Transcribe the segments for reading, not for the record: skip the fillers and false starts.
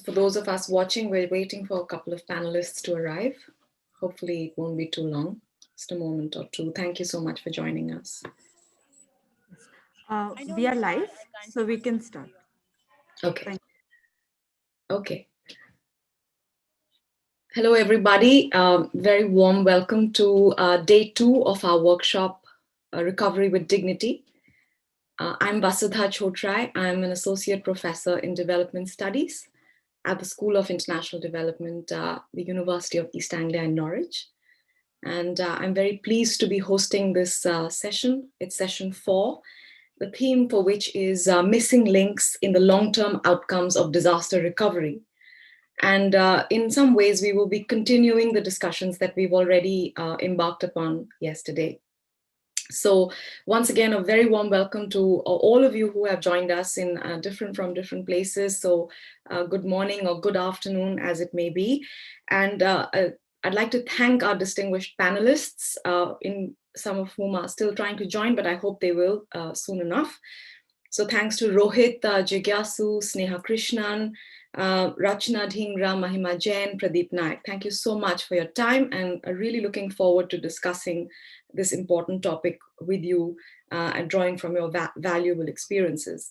For those of us watching, we're waiting for a couple of panelists to arrive. Hopefully it won't be too long, just a moment or two. Thank you so much for joining us. We are live, so we can start. Okay. Okay. Hello, everybody. Very warm welcome to day 2 of our workshop, Recovery with Dignity. I'm Vasudha Chhotray. I'm an associate professor in development studies at the School of International Development, the University of East Anglia in Norwich. And I'm very pleased to be hosting this session. It's session 4, the theme for which is missing links in the long-term outcomes of disaster recovery. And in some ways, we will be continuing the discussions that we've already embarked upon yesterday. So once again, a very warm welcome to all of you who have joined us in from different places. So good morning or good afternoon, as it may be. And I'd like to thank our distinguished panelists, in some of whom are still trying to join, but I hope they will soon enough. So thanks to Rohit, Jigyasu, Sneha, Krishnan, Rachna, Dhingra, Mahima, Jain, Pradeep, Nayak. Thank you so much for your time, and really looking forward to discussing this important topic with you and drawing from your valuable experiences.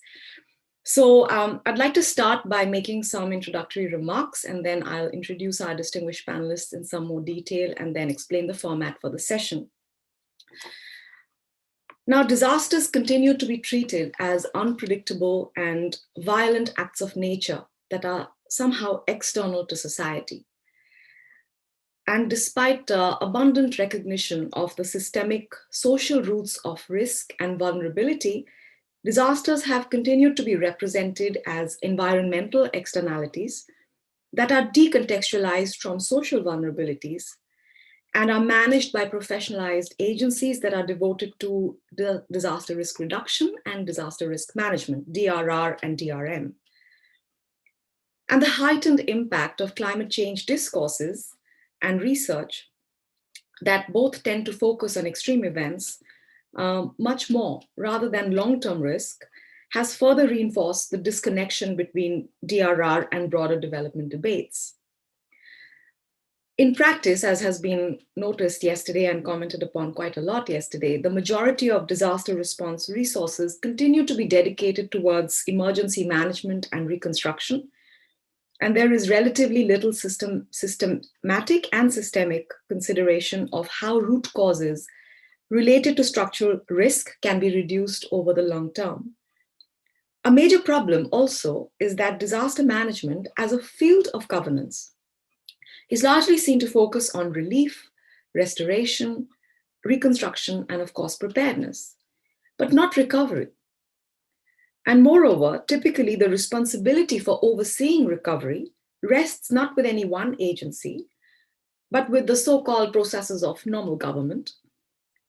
So I'd like to start by making some introductory remarks, and then I'll introduce our distinguished panelists in some more detail and then explain the format for the session. Now, disasters continue to be treated as unpredictable and violent acts of nature that are somehow external to society. And despite abundant recognition of the systemic social roots of risk and vulnerability, disasters have continued to be represented as environmental externalities that are decontextualized from social vulnerabilities and are managed by professionalized agencies that are devoted to the disaster risk reduction and disaster risk management, DRR and DRM. And the heightened impact of climate change discourses and research that both tend to focus on extreme events much more rather than long-term risk has further reinforced the disconnection between DRR and broader development debates. In practice, as has been noticed yesterday and commented upon quite a lot yesterday, the majority of disaster response resources continue to be dedicated towards emergency management and reconstruction. And there is relatively little systematic and systemic consideration of how root causes related to structural risk can be reduced over the long term. A major problem also is that disaster management as a field of governance is largely seen to focus on relief, restoration, reconstruction, and of course, preparedness, but not recovery. And moreover, typically the responsibility for overseeing recovery rests not with any one agency, but with the so-called processes of normal government.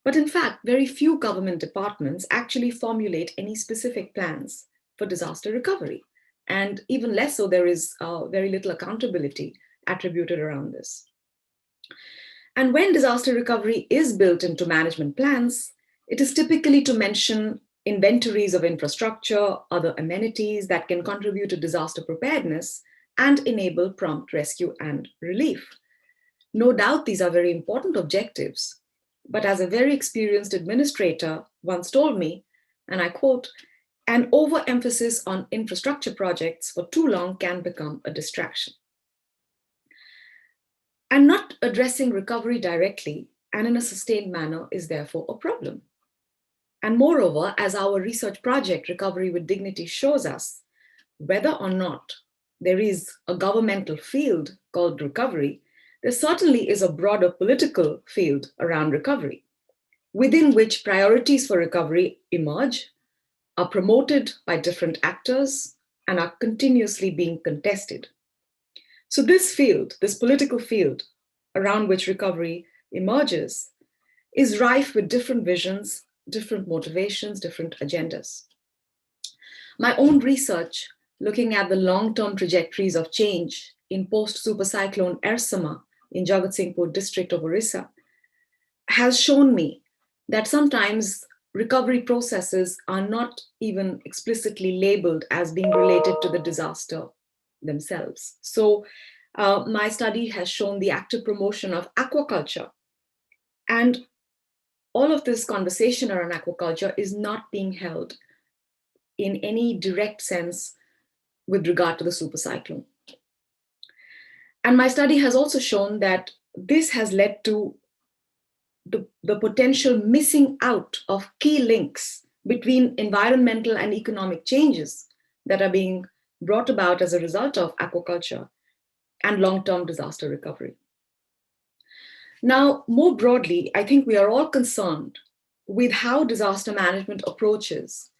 But in fact, very few government departments actually formulate any specific plans for disaster recovery. And even less so, there is very little accountability attributed around this. And when disaster recovery is built into management plans, it is typically to mention inventories of infrastructure, other amenities that can contribute to disaster preparedness and enable prompt rescue and relief. No doubt these are very important objectives, but as a very experienced administrator once told me, and I quote, "An overemphasis on infrastructure projects for too long can become a distraction." And not addressing recovery directly and in a sustained manner is therefore a problem. And moreover, as our research project, Recovery with Dignity, shows us, whether or not there is a governmental field called recovery, there certainly is a broader political field around recovery, within which priorities for recovery emerge, are promoted by different actors, and are continuously being contested. So this field, this political field around which recovery emerges, is rife with different visions, different motivations, different agendas. My own research, looking at the long-term trajectories of change in post-super cyclone Ersama in Jagatsinghpur district of Orissa, has shown me that sometimes recovery processes are not even explicitly labeled as being related to the disaster themselves. So my study has shown the active promotion of aquaculture. And all of this conversation around aquaculture is not being held in any direct sense with regard to the super cyclone. And my study has also shown that this has led to the potential missing out of key links between environmental and economic changes that are being brought about as a result of aquaculture and long-term disaster recovery. Now, more broadly, I think we are all concerned with how disaster management approaches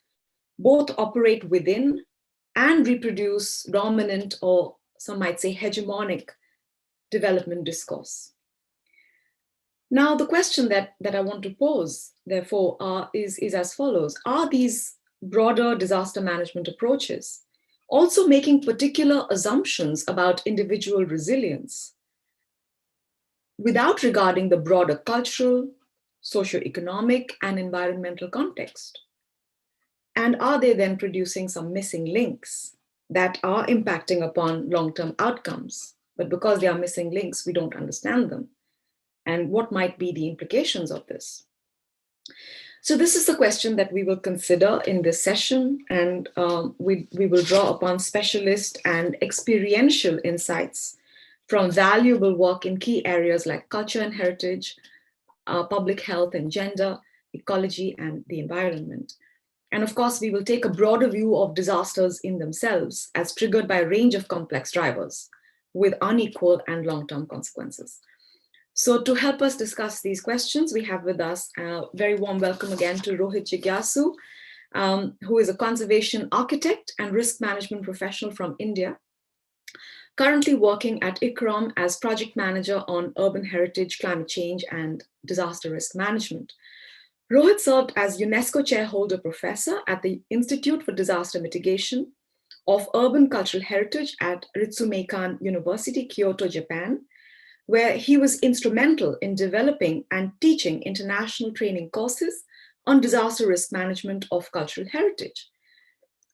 both operate within and reproduce dominant, or some might say hegemonic, development discourse. Now, the question that I want to pose, therefore, is as follows. Are these broader disaster management approaches also making particular assumptions about individual resilience without regarding the broader cultural, socioeconomic, and environmental context? And are they then producing some missing links that are impacting upon long-term outcomes? But because they are missing links, we don't understand them. And what might be the implications of this? So this is the question that we will consider in this session, and we will draw upon specialist and experiential insights from valuable work in key areas like culture and heritage, public health and gender, ecology, and the environment. And of course, we will take a broader view of disasters in themselves as triggered by a range of complex drivers with unequal and long-term consequences. So to help us discuss these questions, we have with us a very warm welcome again to Rohit Jigyasu, who is a conservation architect and risk management professional from India, currently working at ICROM as project manager on urban heritage, climate change, and disaster risk management. Rohit served as UNESCO Chairholder Professor at the Institute for Disaster Mitigation of Urban Cultural Heritage at Ritsumeikan University, Kyoto, Japan, where he was instrumental in developing and teaching international training courses on disaster risk management of cultural heritage.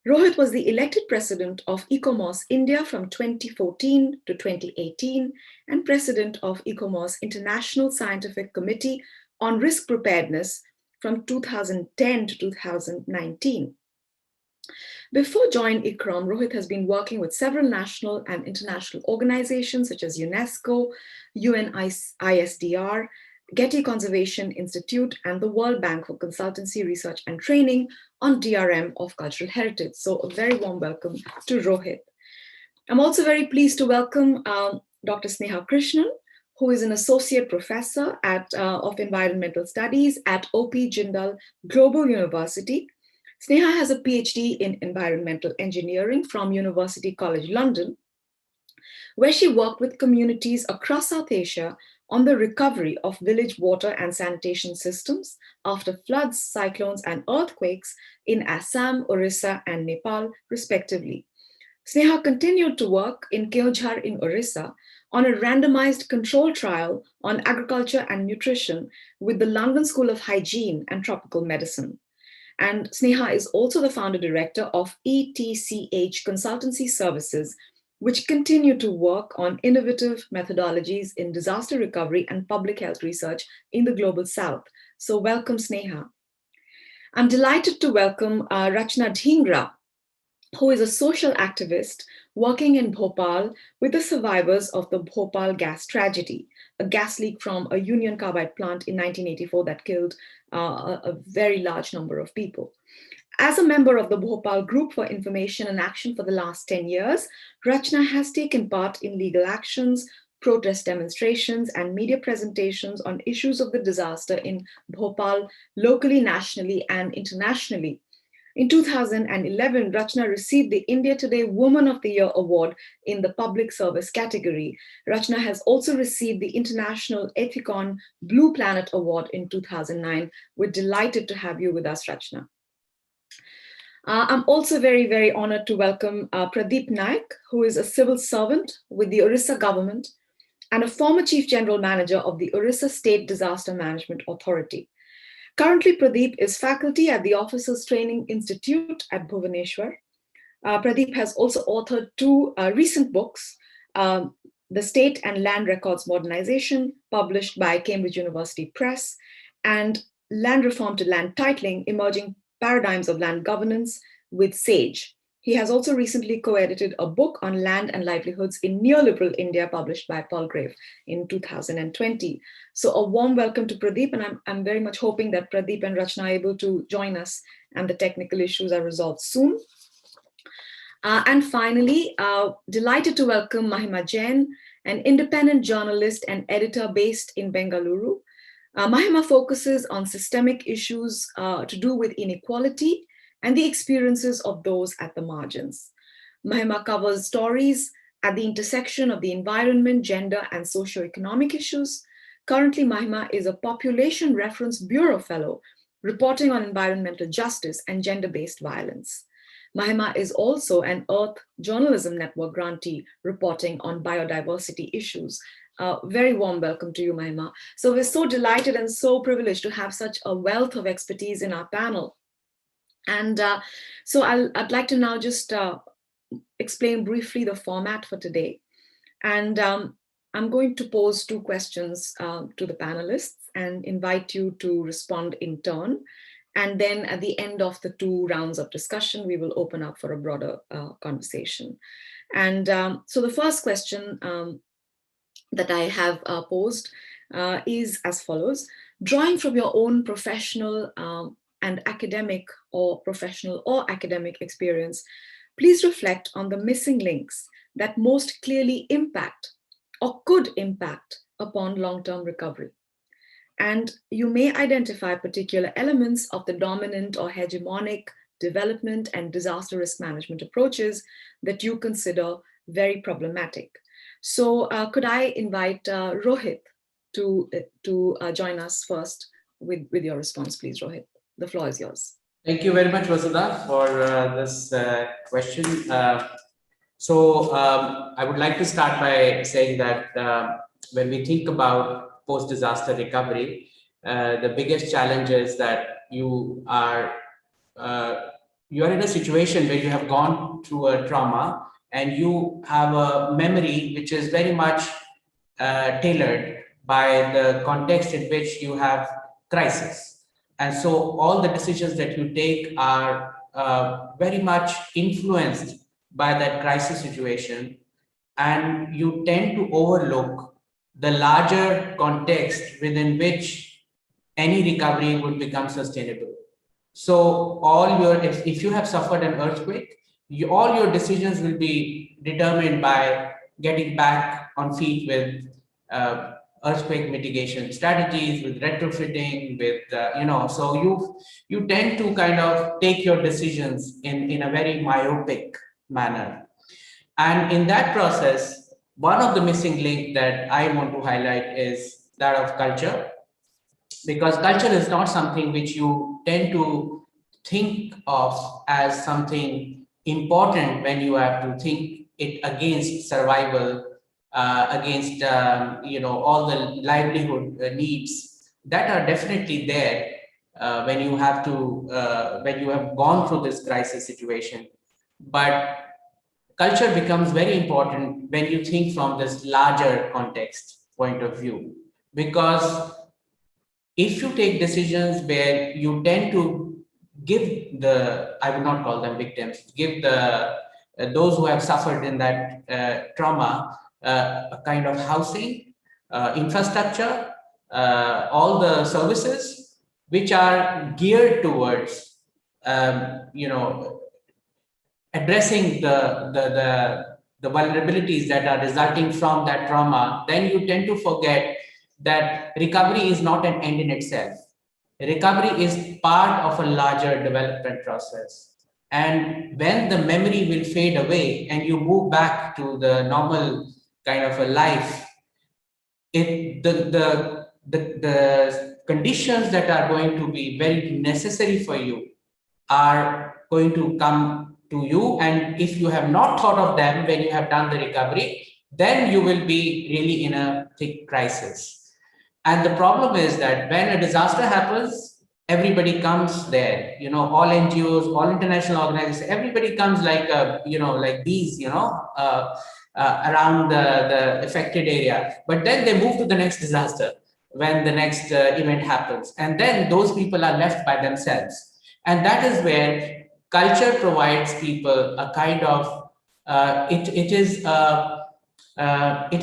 Rohit was the elected president of ICOMOS India from 2014 to 2018 and president of ICOMOS International Scientific Committee on Risk Preparedness from 2010 to 2019. Before joining ICROM, Rohit has been working with several national and international organizations such as UNESCO, UNISDR, Getty Conservation Institute, and the World Bank for consultancy, research, and training on DRM of cultural heritage. So a very warm welcome to Rohit. I'm also very pleased to welcome Dr. Sneha Krishnan, who is an associate professor of environmental studies at O.P. Jindal Global University. Sneha has a PhD in environmental engineering from University College London, where she worked with communities across South Asia on the recovery of village water and sanitation systems after floods, cyclones, and earthquakes in Assam, Orissa, and Nepal, respectively. Sneha continued to work in Keonjhar in Orissa on a randomized control trial on agriculture and nutrition with the London School of Hygiene and Tropical Medicine. And Sneha is also the founder director of ETCH Consultancy Services, which continue to work on innovative methodologies in disaster recovery and public health research in the Global South. So welcome, Sneha. I'm delighted to welcome Rachna Dhingra, who is a social activist working in Bhopal with the survivors of the Bhopal gas tragedy, a gas leak from a Union Carbide plant in 1984 that killed a very large number of people. As a member of the Bhopal Group for Information and Action for the last 10 years, Rachna has taken part in legal actions, protest demonstrations, and media presentations on issues of the disaster in Bhopal, locally, nationally, and internationally. In 2011, Rachna received the India Today Woman of the Year Award in the public service category. Rachna has also received the International Ethicon Blue Planet Award in 2009. We're delighted to have you with us, Rachna. I'm also very, very honored to welcome Pradeep Nayak, who is a civil servant with the Orissa government and a former chief general manager of the Orissa State Disaster Management Authority. Currently, Pradeep is faculty at the Officers Training Institute at Bhubaneswar. Pradeep has also authored two recent books, um, The State and Land Records Modernization, published by Cambridge University Press, and Land Reform to Land Titling, Emerging Paradigms of Land Governance with SAGE. He has also recently co-edited a book on land and livelihoods in neoliberal India, published by Palgrave in 2020. So a warm welcome to Pradeep, and I'm very much hoping that Pradeep and Rachna are able to join us and the technical issues are resolved soon. And finally, delighted to welcome Mahima Jain, an independent journalist and editor based in Bengaluru. Mahima focuses on systemic issues to do with inequality and the experiences of those at the margins. Mahima covers stories at the intersection of the environment, gender, and socioeconomic issues. Currently, Mahima is a Population Reference Bureau Fellow, reporting on environmental justice and gender-based violence. Mahima is also an Earth Journalism Network grantee reporting on biodiversity issues. Very warm welcome to you, Mahima. So we're so delighted and so privileged to have such a wealth of expertise in our panel. And so I'd like to now just explain briefly the format for today. And I'm going to pose two questions to the panelists and invite you to respond in turn. And then at the end of the two rounds of discussion, we will open up for a broader conversation. And so the first question that I have posed is as follows. Drawing from your own professional and academic or professional or academic experience, please reflect on the missing links that most clearly impact or could impact upon long-term recovery. And you may identify particular elements of the dominant or hegemonic development and disaster risk management approaches that you consider very problematic. So could I invite Rohit to join us first with your response, please, Rohit? The floor is yours. Thank you very much, Vasudha, for this question. I would like to start by saying that when we think about post-disaster recovery, the biggest challenge is that you are in a situation where you have gone through a trauma and you have a memory which is very much tailored by the context in which you have crisis. And so all the decisions that you take are very much influenced by that crisis situation, and you tend to overlook the larger context within which any recovery would become sustainable. So if you have suffered an earthquake, all your decisions will be determined by getting back on feet with earthquake mitigation strategies, with retrofitting, with so you tend to kind of take your decisions in a very myopic manner. And in that process, one of the missing link that I want to highlight is that of culture, because culture is not something which you tend to think of as something important when you have to think it against survival, against all the livelihood needs that are definitely there when you have gone through this crisis situation. But culture becomes very important when you think from this larger context point of view, because if you take decisions where you tend to give I would not call them victims, give those who have suffered in that trauma a kind of housing, infrastructure, all the services which are geared towards addressing the vulnerabilities that are resulting from that trauma, then you tend to forget that recovery is not an end in itself. Recovery is part of a larger development process. And when the memory will fade away and you move back to the normal kind of a life, the conditions that are going to be very necessary for you are going to come to you. And if you have not thought of them when you have done the recovery, then you will be really in a thick crisis. And the problem is that when a disaster happens, everybody comes there, all NGOs, all international organizations, everybody comes like, like bees, around the affected area. But then they move to the next disaster when the next event happens. And then those people are left by themselves. And that is where culture provides people a kind of, it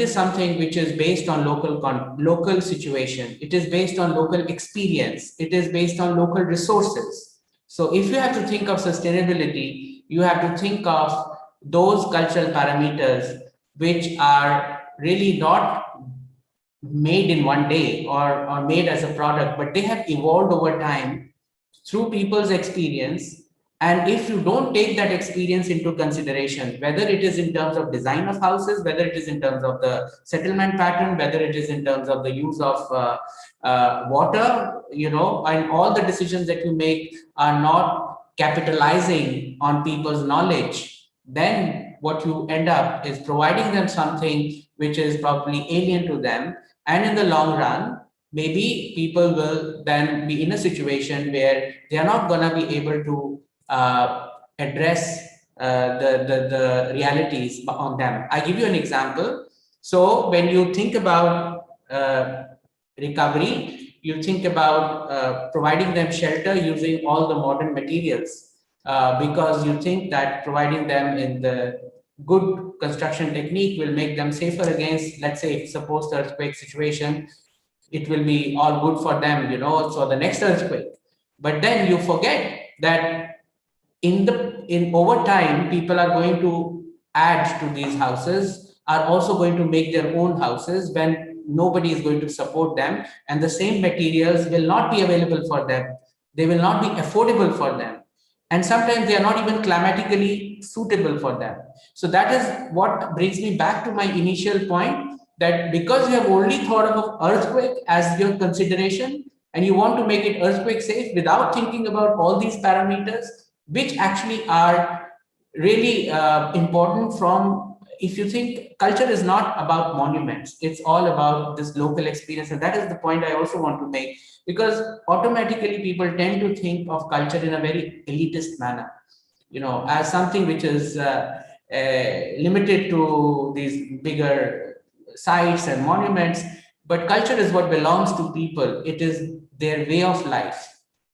is something which is based on local situation. It is based on local experience. It is based on local resources. So if you have to think of sustainability, you have to think of those cultural parameters which are really not made in one day or made as a product, but they have evolved over time through people's experience. And if you don't take that experience into consideration, whether it is in terms of design of houses, whether it is in terms of the settlement pattern, whether it is in terms of the use of water, and all the decisions that you make are not capitalizing on people's knowledge, then what you end up is providing them something which is probably alien to them. And in the long run, maybe people will then be in a situation where they are not going to be able to address the realities on them. I give you an example. So when you think about recovery, you think about providing them shelter using all the modern materials, because you think that providing them in the good construction technique will make them safer against, let's say, suppose the earthquake situation, it will be all good for them, so the next earthquake. But then you forget that in over time, people are going to add to these houses, are also going to make their own houses when nobody is going to support them, and the same materials will not be available for them. They will not be affordable for them. And sometimes they are not even climatically suitable for them. So that is what brings me back to my initial point, that because you have only thought of earthquake as your consideration, and you want to make it earthquake safe without thinking about all these parameters, which actually are really important from, if you think culture is not about monuments, it's all about this local experience. And that is the point I also want to make, because automatically people tend to think of culture in a very elitist manner, as something which is limited to these bigger sites and monuments. But culture is what belongs to people. It is their way of life.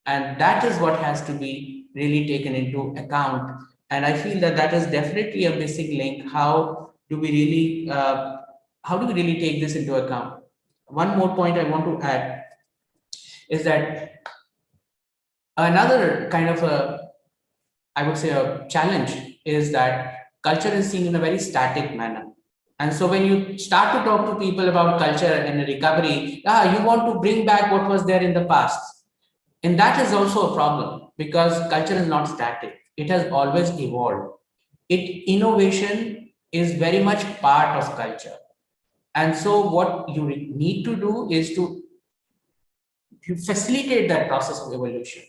And that is what has to be really taken into account. And I feel that that is definitely a missing link. How do we really take this into account? One more point I want to add is that another kind of I would say a challenge is that culture is seen in a very static manner. And so when you start to talk to people about culture and recovery, you want to bring back what was there in the past. And that is also a problem, because culture is not static. It has always evolved. Innovation is very much part of culture. And so what you need to do is to facilitate that process of evolution,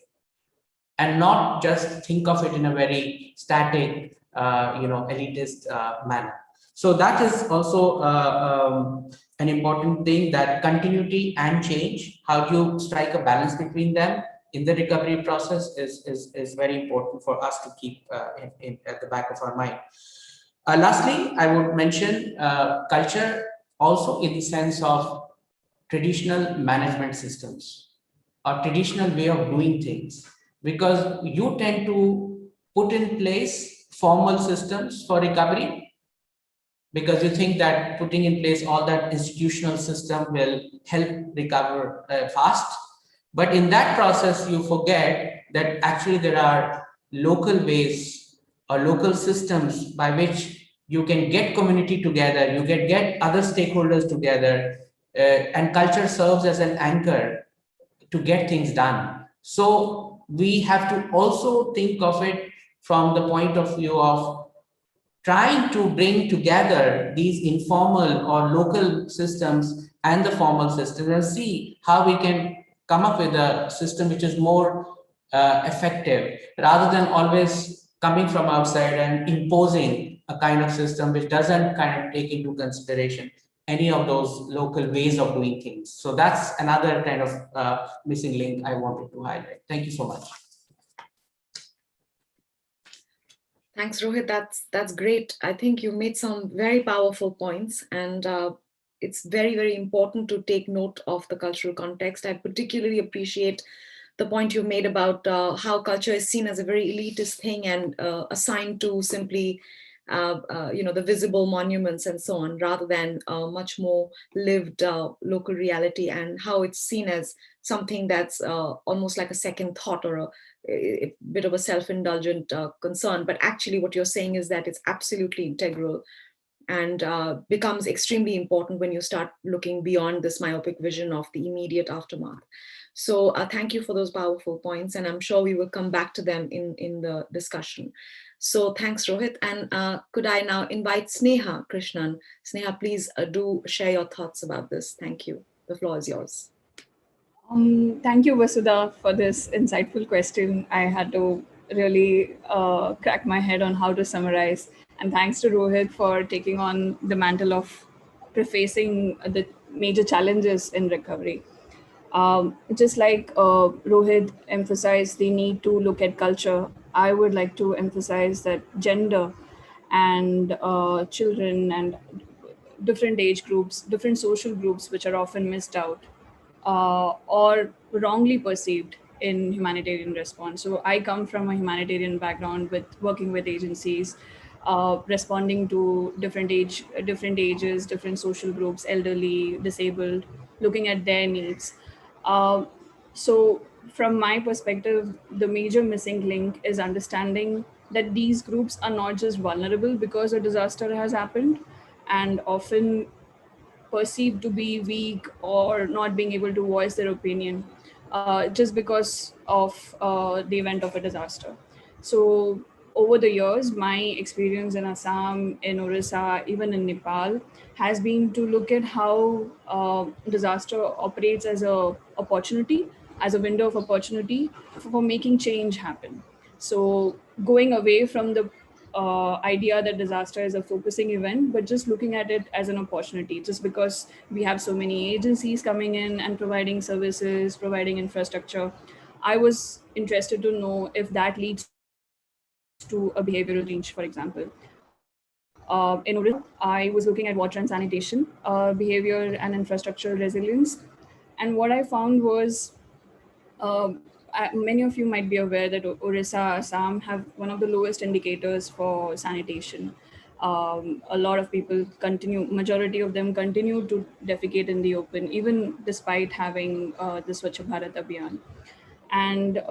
and not just think of it in a very static, elitist manner. So that is also an important thing, that continuity and change, how do you strike a balance between them in the recovery process is very important for us to keep at the back of our mind. Lastly, I would mention culture also in the sense of traditional management systems or traditional way of doing things, because you tend to put in place formal systems for recovery, because you think that putting in place all that institutional system will help recover fast. But in that process, you forget that actually there are local ways or local systems by which you can get community together, you can get other stakeholders together, and culture serves as an anchor to get things done. So we have to also think of it from the point of view of trying to bring together these informal or local systems and the formal systems, and see how we can come up with a system which is more effective, rather than always coming from outside and imposing a kind of system which doesn't kind of take into consideration any of those local ways of doing things. So that's another kind of missing link I wanted to highlight. Thank you so much. Thanks, Rohit. That's great. I think you made some very powerful points, and it's very, very important to take note of the cultural context. I particularly appreciate the point you made about how culture is seen as a very elitist thing and assigned to simply the visible monuments and so on, rather than much more lived local reality, and how it's seen as something that's almost like a second thought or a bit of a self-indulgent concern. But actually what you're saying is that it's absolutely integral and becomes extremely important when you start looking beyond this myopic vision of the immediate aftermath. So thank you for those powerful points, and I'm sure we will come back to them in the discussion. So thanks, Rohit. And could I now invite Sneha, Krishnan? Sneha, please do share your thoughts about this. Thank you. The floor is yours. Thank you, Vasudha, for this insightful question. I had to really crack my head on how to summarize. And thanks to Rohit for taking on the mantle of prefacing the major challenges in recovery. Just like Rohit emphasized the need to look at culture, I would like to emphasize that gender and children and different age groups, different social groups, which are often missed out or wrongly perceived in humanitarian response. So I come from a humanitarian background with working with agencies, responding to different ages, different social groups, elderly, disabled, looking at their needs. Uh, so from my perspective, the major missing link is understanding that these groups are not just vulnerable because a disaster has happened, and often perceived to be weak or not being able to voice their opinion just because of the event of a disaster. So over the years, my experience in Assam, in Orissa, even in Nepal, has been to look at how disaster operates as a opportunity, as a window of opportunity for making change happen. So going away from the idea that disaster is a focusing event, but just looking at it as an opportunity. Just because we have so many agencies coming in and providing services, providing infrastructure, I was interested to know if that leads to a behavioral change, for example. In Orissa, I was looking at water and sanitation, behavior and infrastructure resilience. And what I found was many of you might be aware that Orissa, Assam have one of the lowest indicators for sanitation. A lot of people majority of them continue to defecate in the open, even despite having the Swachh Bharat Abhiyan. And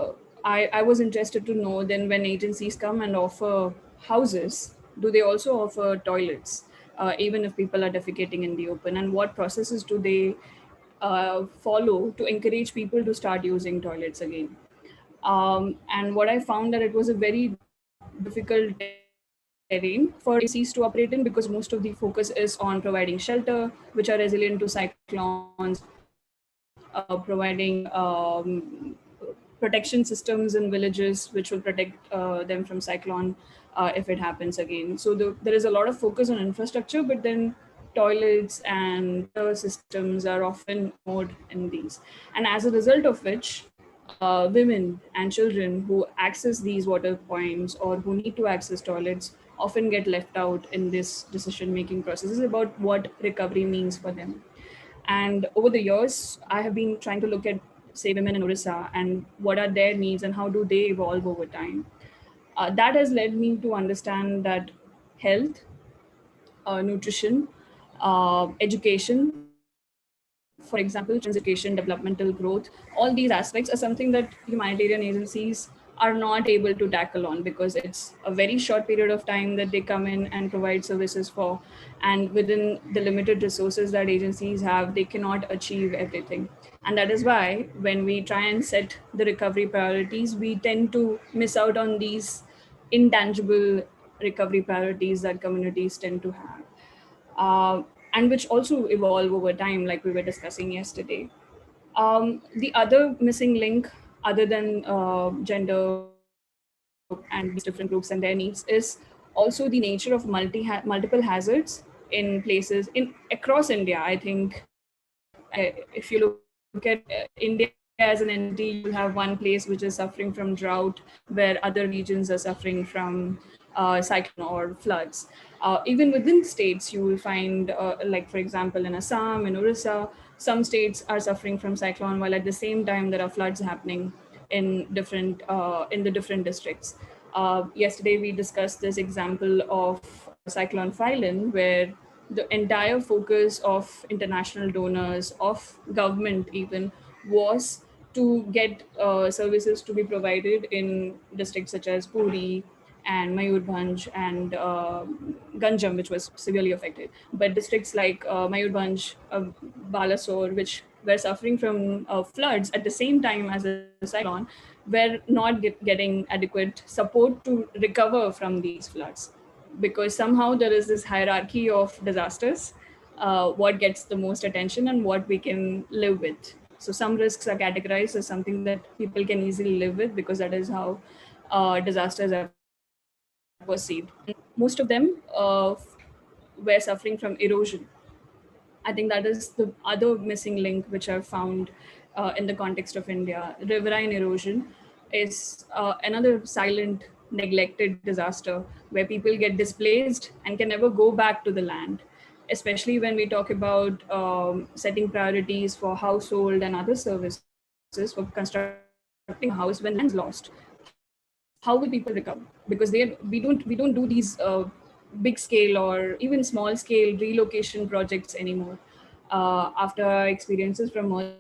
I was interested to know then, when agencies come and offer houses, do they also offer toilets, even if people are defecating in the open? And what processes do they follow to encourage people to start using toilets again? And what I found that it was a very difficult terrain for agencies to operate in, because most of the focus is on providing shelter, which are resilient to cyclones, providing protection systems in villages, which will protect them from cyclone if it happens again. So there is a lot of focus on infrastructure, but then toilets and water systems are often ignored in these. And as a result of which, women and children who access these water points or who need to access toilets often get left out in this decision-making processes about what recovery means for them. And over the years, I have been trying to look at, say, women in Orissa and what are their needs and how do they evolve over time. That has led me to understand that health, nutrition, education, for example, education, developmental growth, all these aspects are something that humanitarian agencies are not able to tackle on, because it's a very short period of time that they come in and provide services for. And within the limited resources that agencies have, they cannot achieve everything. And that is why when we try and set the recovery priorities, we tend to miss out on these intangible recovery priorities that communities tend to have. And which also evolve over time, like we were discussing yesterday. The other missing link, other than gender and these different groups and their needs, is also the nature of multiple hazards in places across India. I think if you look at India as an entity, you will have one place which is suffering from drought, where other regions are suffering from cyclone or floods. Even within states, you will find, like for example, in Assam, in Orissa, some states are suffering from cyclone, while at the same time there are floods happening in the different districts. Yesterday, we discussed this example of Cyclone Phylon, where the entire focus of international donors, of government even, was to get services to be provided in districts such as Puri and Mayurbhanj and Ganjam, which was severely affected. But districts like Mayurbhanj, Balasore, which were suffering from floods at the same time as a cyclone, were not getting adequate support to recover from these floods, because somehow there is this hierarchy of disasters, what gets the most attention and what we can live with. So some risks are categorized as something that people can easily live with, because that is how disasters are perceived. And most of them were suffering from erosion. I think that is the other missing link which I've found in the context of India. Riverine erosion is another silent, neglected disaster where people get displaced and can never go back to the land. Especially when we talk about setting priorities for household and other services, for constructing a house when land is lost. How will people recover? Because we don't do these big scale or even small scale relocation projects anymore. After our experiences from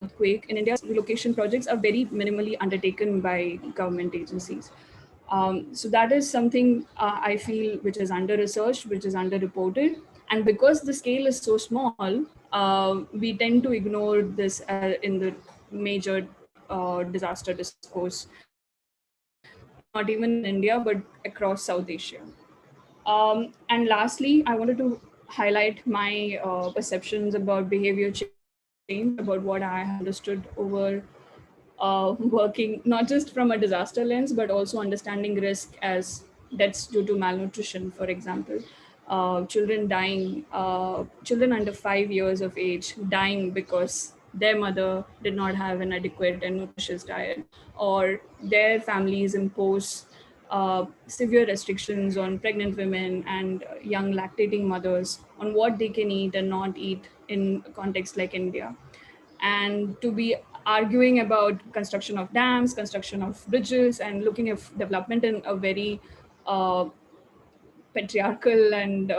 earthquake in India, relocation projects are very minimally undertaken by government agencies. So that is something I feel which is under researched, which is underreported. And because the scale is so small, we tend to ignore this in the major disaster discourse, not even in India, but across South Asia. And lastly, I wanted to highlight my perceptions about behavior change, about what I have understood over working not just from a disaster lens, but also understanding risk as deaths due to malnutrition, for example. Children under 5 years of age dying because their mother did not have an adequate and nutritious diet, or their families impose severe restrictions on pregnant women and young lactating mothers on what they can eat and not eat in a context like India. And to be arguing about construction of dams, construction of bridges, and looking at development in a very uh, patriarchal and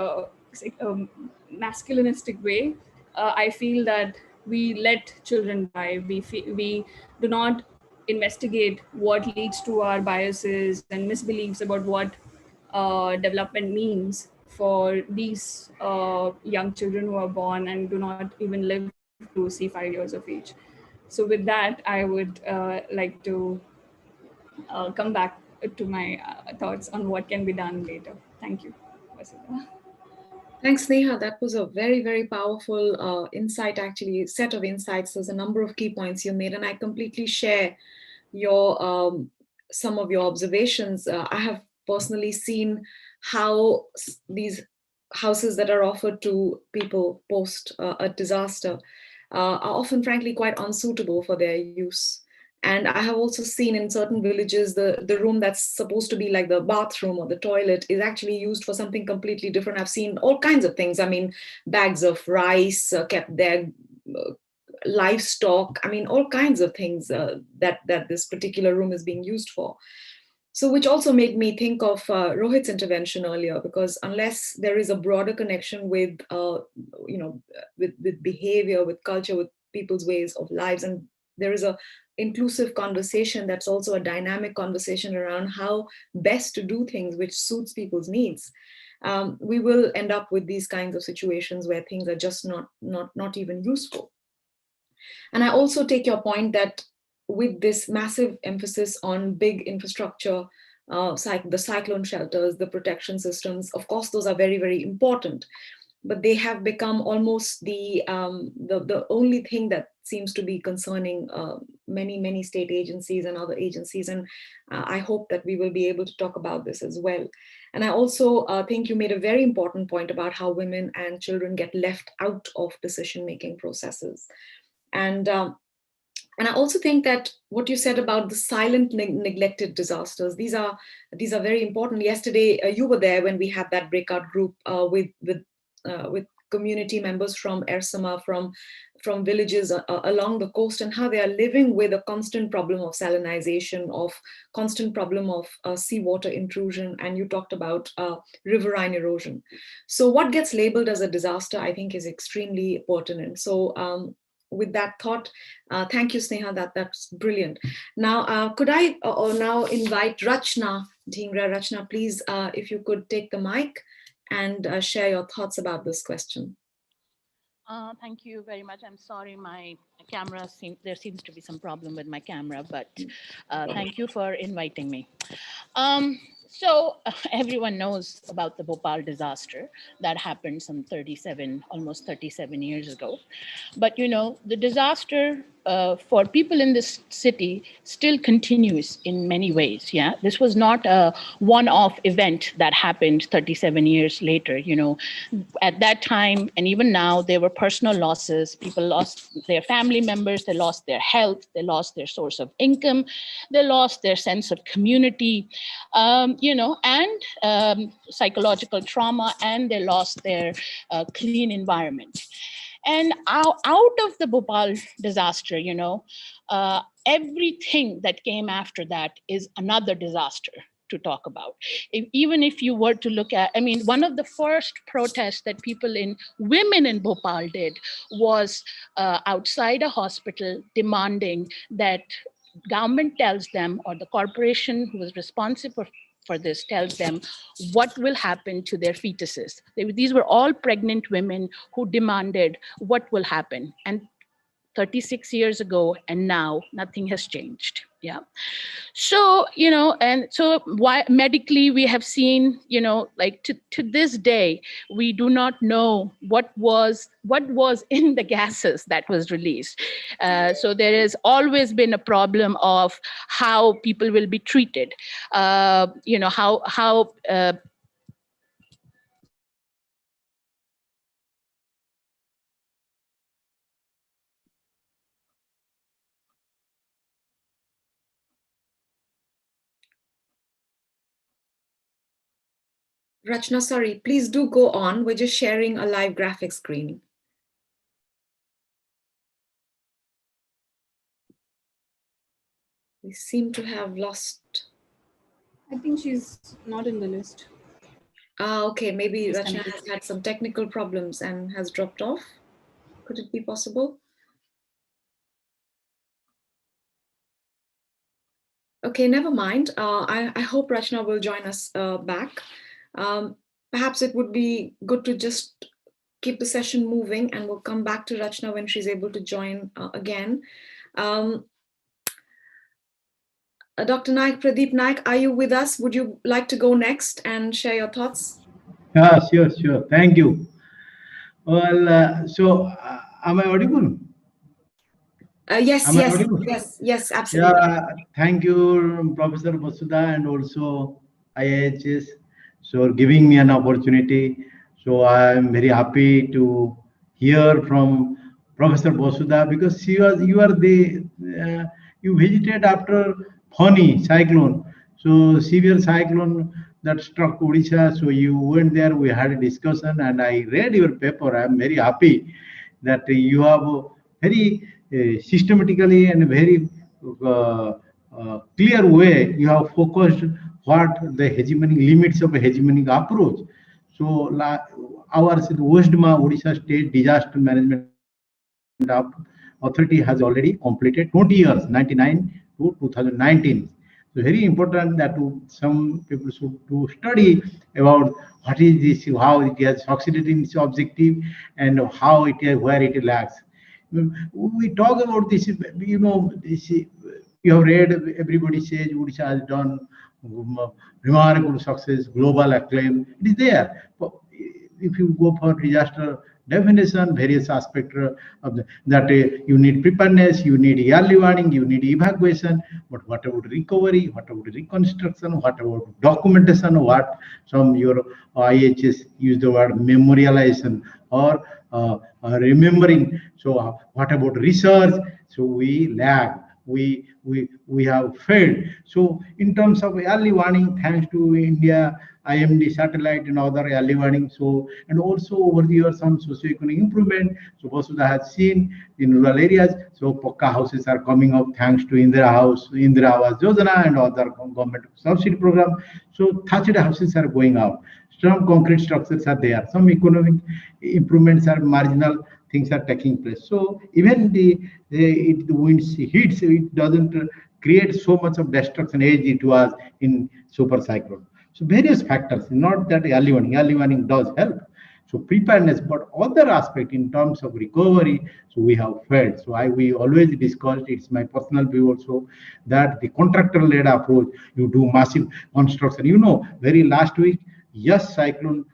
masculinistic way, I feel that we let children die. We do not investigate what leads to our biases and misbeliefs about what development means for these young children who are born and do not even live to see 5 years of age. So with that, I would like to come back to my thoughts on what can be done later. Thank you, Vasudha. Thanks, Sneha. That was a very, very powerful insight, actually, set of insights. There's a number of key points you made, and I completely share your some of your observations. I have personally seen how these houses that are offered to people post a disaster are often, frankly, quite unsuitable for their use. And I have also seen in certain villages the room that's supposed to be like the bathroom or the toilet is actually used for something completely different. I've seen all kinds of things. I mean, bags of rice kept there, livestock. I mean, all kinds of things that this particular room is being used for. So, which also made me think of Rohit's intervention earlier, because unless there is a broader connection with, with behavior, with culture, with people's ways of lives, and there is a inclusive conversation that's also a dynamic conversation around how best to do things which suits people's needs, we will end up with these kinds of situations where things are just not even useful. And I also take your point that with this massive emphasis on big infrastructure, the cyclone shelters, the protection systems, of course, those are very, very important. But they have become almost the only thing that seems to be concerning many state agencies and other agencies. And I hope that we will be able to talk about this as well. And I also think you made a very important point about how women and children get left out of decision-making processes. And I also think that what you said about the silent neglected disasters, these are very important. Yesterday, you were there when we had that breakout group with community members from Ersama, from villages along the coast, and how they are living with a constant problem of salinization, of constant problem of seawater intrusion, and you talked about riverine erosion. So what gets labeled as a disaster, I think, is extremely pertinent. So with that thought, thank you, Sneha, that's brilliant. Now, could I now invite Rachna, Dhingra. Rachna, please, if you could take the mic and share your thoughts about this question. Thank you very much. I'm sorry, my camera there seems to be some problem with my camera, but thank you for inviting me. So everyone knows about the Bhopal disaster that happened some almost 37 years ago. But you know, the disaster for people in this city still continues in many ways. Yeah, this was not a one-off event that happened 37 years later. You know, at that time and even now, there were personal losses. People lost their family members, they lost their health, they lost their source of income, they lost their sense of community, you know, and psychological trauma, and they lost their clean environment. And out of the Bhopal disaster, you know, everything that came after that is another disaster to talk about. Even if you were to look at, I mean, one of the first protests that women in Bhopal did was outside a hospital, demanding that government tells them, or the corporation who was responsible for this tells them what will happen to their fetuses. These were all pregnant women who demanded what will happen. And 36 years ago and now, nothing has changed. Yeah. So, you know, and so why medically we have seen, you know, like to this day, we do not know what was in the gases that was released. So there has always been a problem of how people will be treated. You know, how Rachna, sorry, please do go on. We're just sharing a live graphic screen. We seem to have lost. I think she's not in the list. Okay, maybe Rachna has had some technical problems and has dropped off. Could it be possible? Okay, never mind. I hope Rachna will join us back. Perhaps it would be good to just keep the session moving, and we'll come back to Rachna when she's able to join again. Dr. Nayak, Pradeep Nayak, are you with us? Would you like to go next and share your thoughts? Yeah, sure. Thank you. Well, am I audible? Yes, absolutely. Yeah, thank you, Professor Vasudha, and also IIHS for giving me an opportunity. So I am very happy to hear from Professor Vasudha, because you visited after Phani cyclone. So severe cyclone that struck Odisha. So you went there, we had a discussion, and I read your paper. I am very happy that you have very systematically and very clear way you have focused what the hegemonic limits of a hegemonic approach. So ours in WESDMA, Odisha State Disaster Management Authority, has already completed 20 years, 99 to 2019. So very important that some people should to study about what is this, how it has succeeded in its objective, and how it is, where it lacks. We talk about this, you know, this, you have read, everybody says Odisha has done remarkable success, global acclaim. It is there. If you go for disaster definition, various aspects of that you need preparedness, you need early warning, you need evacuation. But what about recovery? What about reconstruction? What about documentation? What some your IHS use the word memorialization or remembering. So what about research? So we lag. We have failed. So in terms of early warning, thanks to India IMD satellite and other early warning. So and also over the years some socioeconomic improvement. So Vasudha has seen in rural areas. So Pakka houses are coming up thanks to Indira Awas Yojana and other government subsidy program. So thatched houses are going out. Some concrete structures are there. Some economic improvements are marginal. Things are taking place. So even the wind hits, it doesn't create so much of destruction as it was in super cyclone. So various factors, not that early warning does help. So preparedness, but other aspect in terms of recovery, so we have failed. So we always discussed, it's my personal view also, that the contractor-led approach, you do massive construction. You know, very last week, yes, cyclone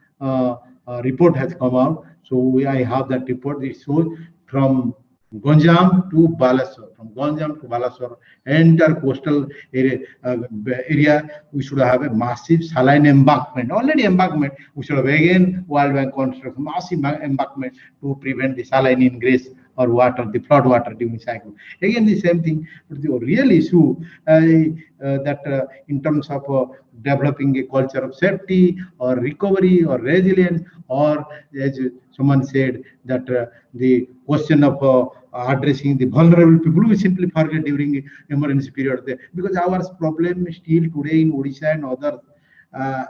report has come out. So I have that report. It shows from Ganjam to Balasore, entire coastal area, we should have a massive saline embankment. Already embankment, we should have again World Bank construct massive embankment to prevent the saline ingress or water, the flood water during cyclone. Again, the same thing. But the real issue that in terms of developing a culture of safety or recovery or resilience, or as someone said, that the question of addressing the vulnerable people, we simply forget during emergency period. Because our problem still today in Odisha and other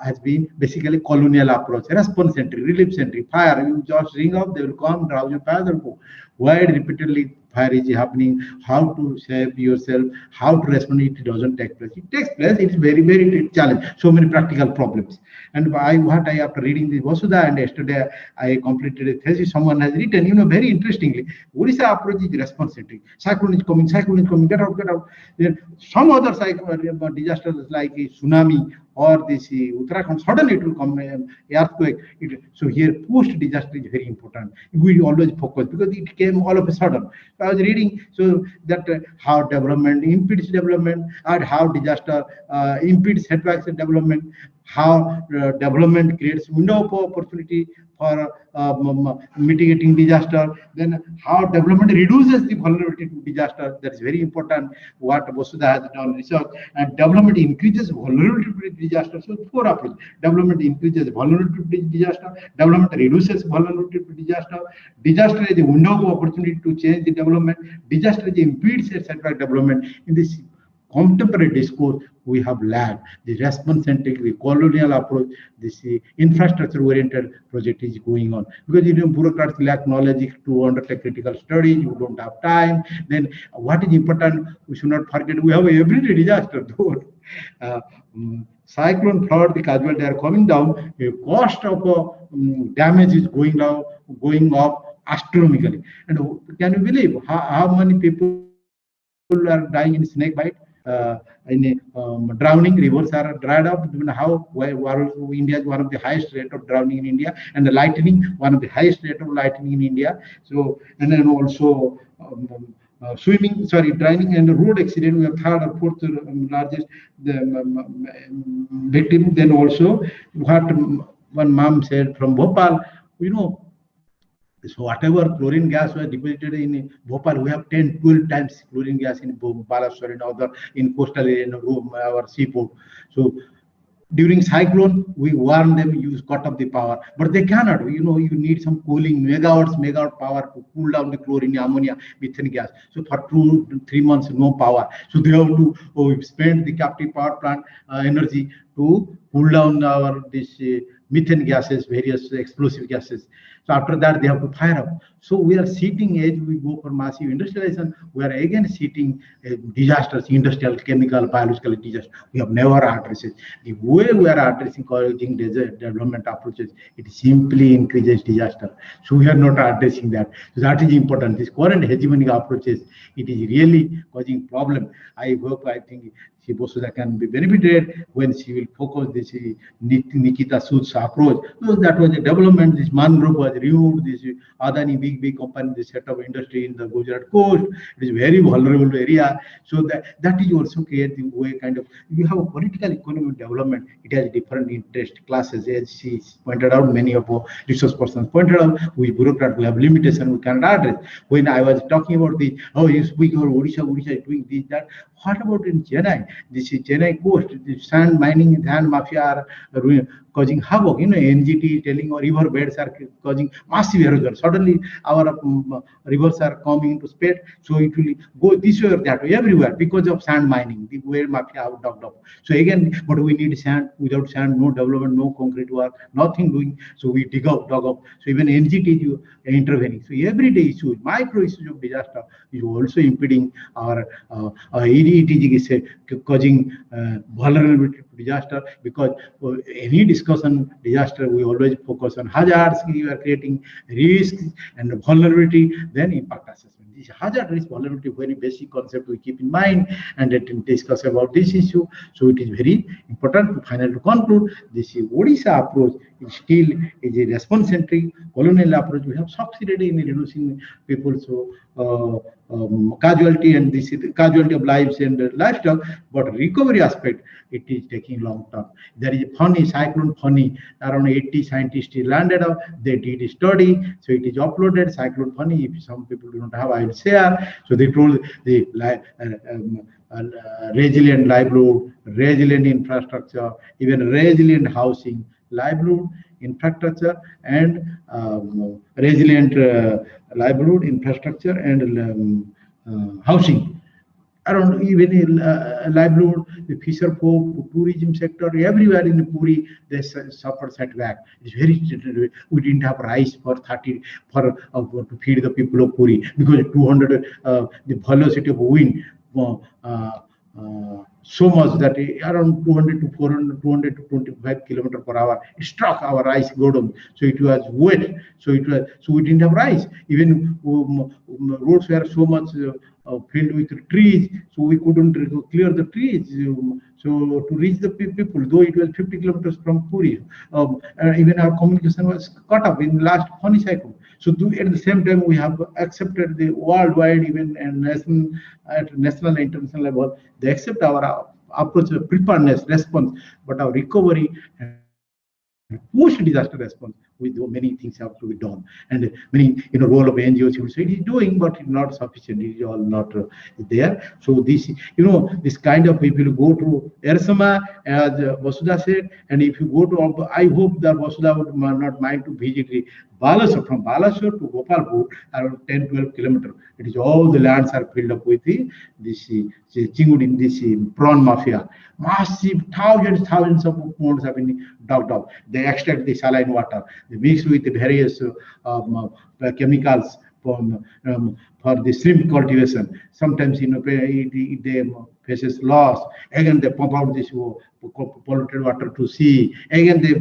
has been basically colonial approach, response centric, relief centric, fire, you just ring up, they will come, rouse your fire, they'll go. Why repeatedly fire is happening, how to save yourself, how to respond, it doesn't take place. It takes place, it's very, very challenge, so many practical problems. And after reading the Vasudha, and yesterday I completed a thesis, someone has written, you know, very interestingly, Odisha approach is response centric. Cyclone is coming, get out. Then some other disasters like a tsunami or this Uttarakhand, suddenly it will come, earthquake. So here post-disaster is very important. We always focus because it came all of a sudden. So I was reading so that how development impedes development and how disaster impedes setbacks in development, how development creates window of opportunity for mitigating disaster, then how development reduces the vulnerability to disaster. That is very important, what Vasudha has done research. And development increases vulnerability to disaster. So four approaches. Development increases vulnerability to disaster, development reduces vulnerability to disaster, disaster is a window of opportunity to change the development, disaster is impedes setback development. In this contemporary discourse, we have lagged. The response-centric, the colonial approach, this infrastructure-oriented project is going on. Because you know, bureaucrats lack knowledge to undertake critical studies, you don't have time. Then what is important, we should not forget, we have everyday disaster. Cyclone, flood, the casualties are coming down, the cost of damage is going up astronomically. And can you believe how many people are dying in snake bite? Drowning, rivers are dried up. India is one of the highest rate of drowning in India, and the lightning, one of the highest rate of lightning in India. So, and then also drowning and road accident, we have third or fourth largest victim. Then also, what one mom said from Bhopal, you know, so whatever chlorine gas was deposited in Bhopal, we have 10, 12 times chlorine gas in Balasore and other in coastal area, in our seaport. So during cyclone, we warn them, use cut off the power, but they cannot. You know, you need some cooling, megawatt power to cool down the chlorine, ammonia, methane gas. So for 2-3 months, no power. So they have to spend the captive power plant energy to cool down this methane gases, various explosive gases. So after that, they have to fire up. So we are seeing, as we go for massive industrialization, we are again seeing disasters, industrial, chemical, biological disasters. We have never addressed it. The way we are addressing causing development approaches, it simply increases disaster. So we are not addressing that. So that is important. This current hegemonic approaches, it is really causing problem. I think Vasudha can be benefited when she will focus this Nikita Sood's approach. So that was the development. This Man Group was renewed. This Adani big company, they set up industry in the Gujarat coast. It is very vulnerable area. So that is also create the way kind of you have a political economic development. It has different interest classes, as she pointed out. Many of our resource persons pointed out. We bureaucrats we have limitation. We cannot address. When I was talking about the you speak about Odisha is doing this that. What about in Chennai? This is Chennai coast. The sand mining, dhan mafia are causing havoc. NGT telling our river beds are causing massive erosion. Suddenly, our rivers are coming into spate. So it will go this way or that way everywhere because of sand mining. The where mafia have dug up. So again, but we need sand. Without sand, no development, no concrete work, nothing doing. So we dug up. So even NGT is intervening. So everyday issues, micro issues of disaster is also impeding our it is causing vulnerability to disaster because any discussion disaster we always focus on hazards. We are creating risks and vulnerability, then impact assessment. This hazard risk vulnerability very basic concept we keep in mind and discuss about this issue. So it is very important to finally conclude this Odisha approach is still is a response centric colonial approach. We have succeeded in reducing people's casualty and this is casualty of lives and livestock, but recovery aspect it is taking long term. There is a cyclone around 80 scientists landed up. They did a study, so it is uploaded. Cyclone Fani, if some people do not have, I will share. So they told the resilient livelihood, resilient infrastructure, even resilient housing, livelihood, infrastructure, and resilient livelihood, infrastructure, and housing. Around even livelihood, the fisher folk, tourism sector, everywhere in Puri, they suffered setback. It's very. We didn't have rice for 30 to feed the people of Puri because 200 the velocity of wind. So much that around 200 to 400, 200 to 25 kilometers per hour struck our rice godom. So it was wet. So we didn't have rice. Even roads were so much filled with trees, so we couldn't clear the trees. So to reach the people, though it was 50 kilometers from Puri, even our communication was cut off in the last Fani cycle. So at the same time, we have accepted the worldwide, even and at national and international level, they accept our approach of preparedness response, but our recovery and post-disaster response with many things have to be done, and many role of NGOs you will say it is doing, but not sufficient. It is all not there. So this this kind of, if you go to Ersama, as Vasudha said, and if you go to, I hope that Vasudha would not mind to visit Balasore, from Balasore to Gopalpur, around 10-12 kilometers. It is all the lands are filled up with this Chingudin, this prawn mafia. Massive thousands of ponds have been dug up. They extract the saline water. They mix with the various chemicals for the shrimp cultivation. Sometimes they faces loss. Again they pump out this polluted water to sea. Again they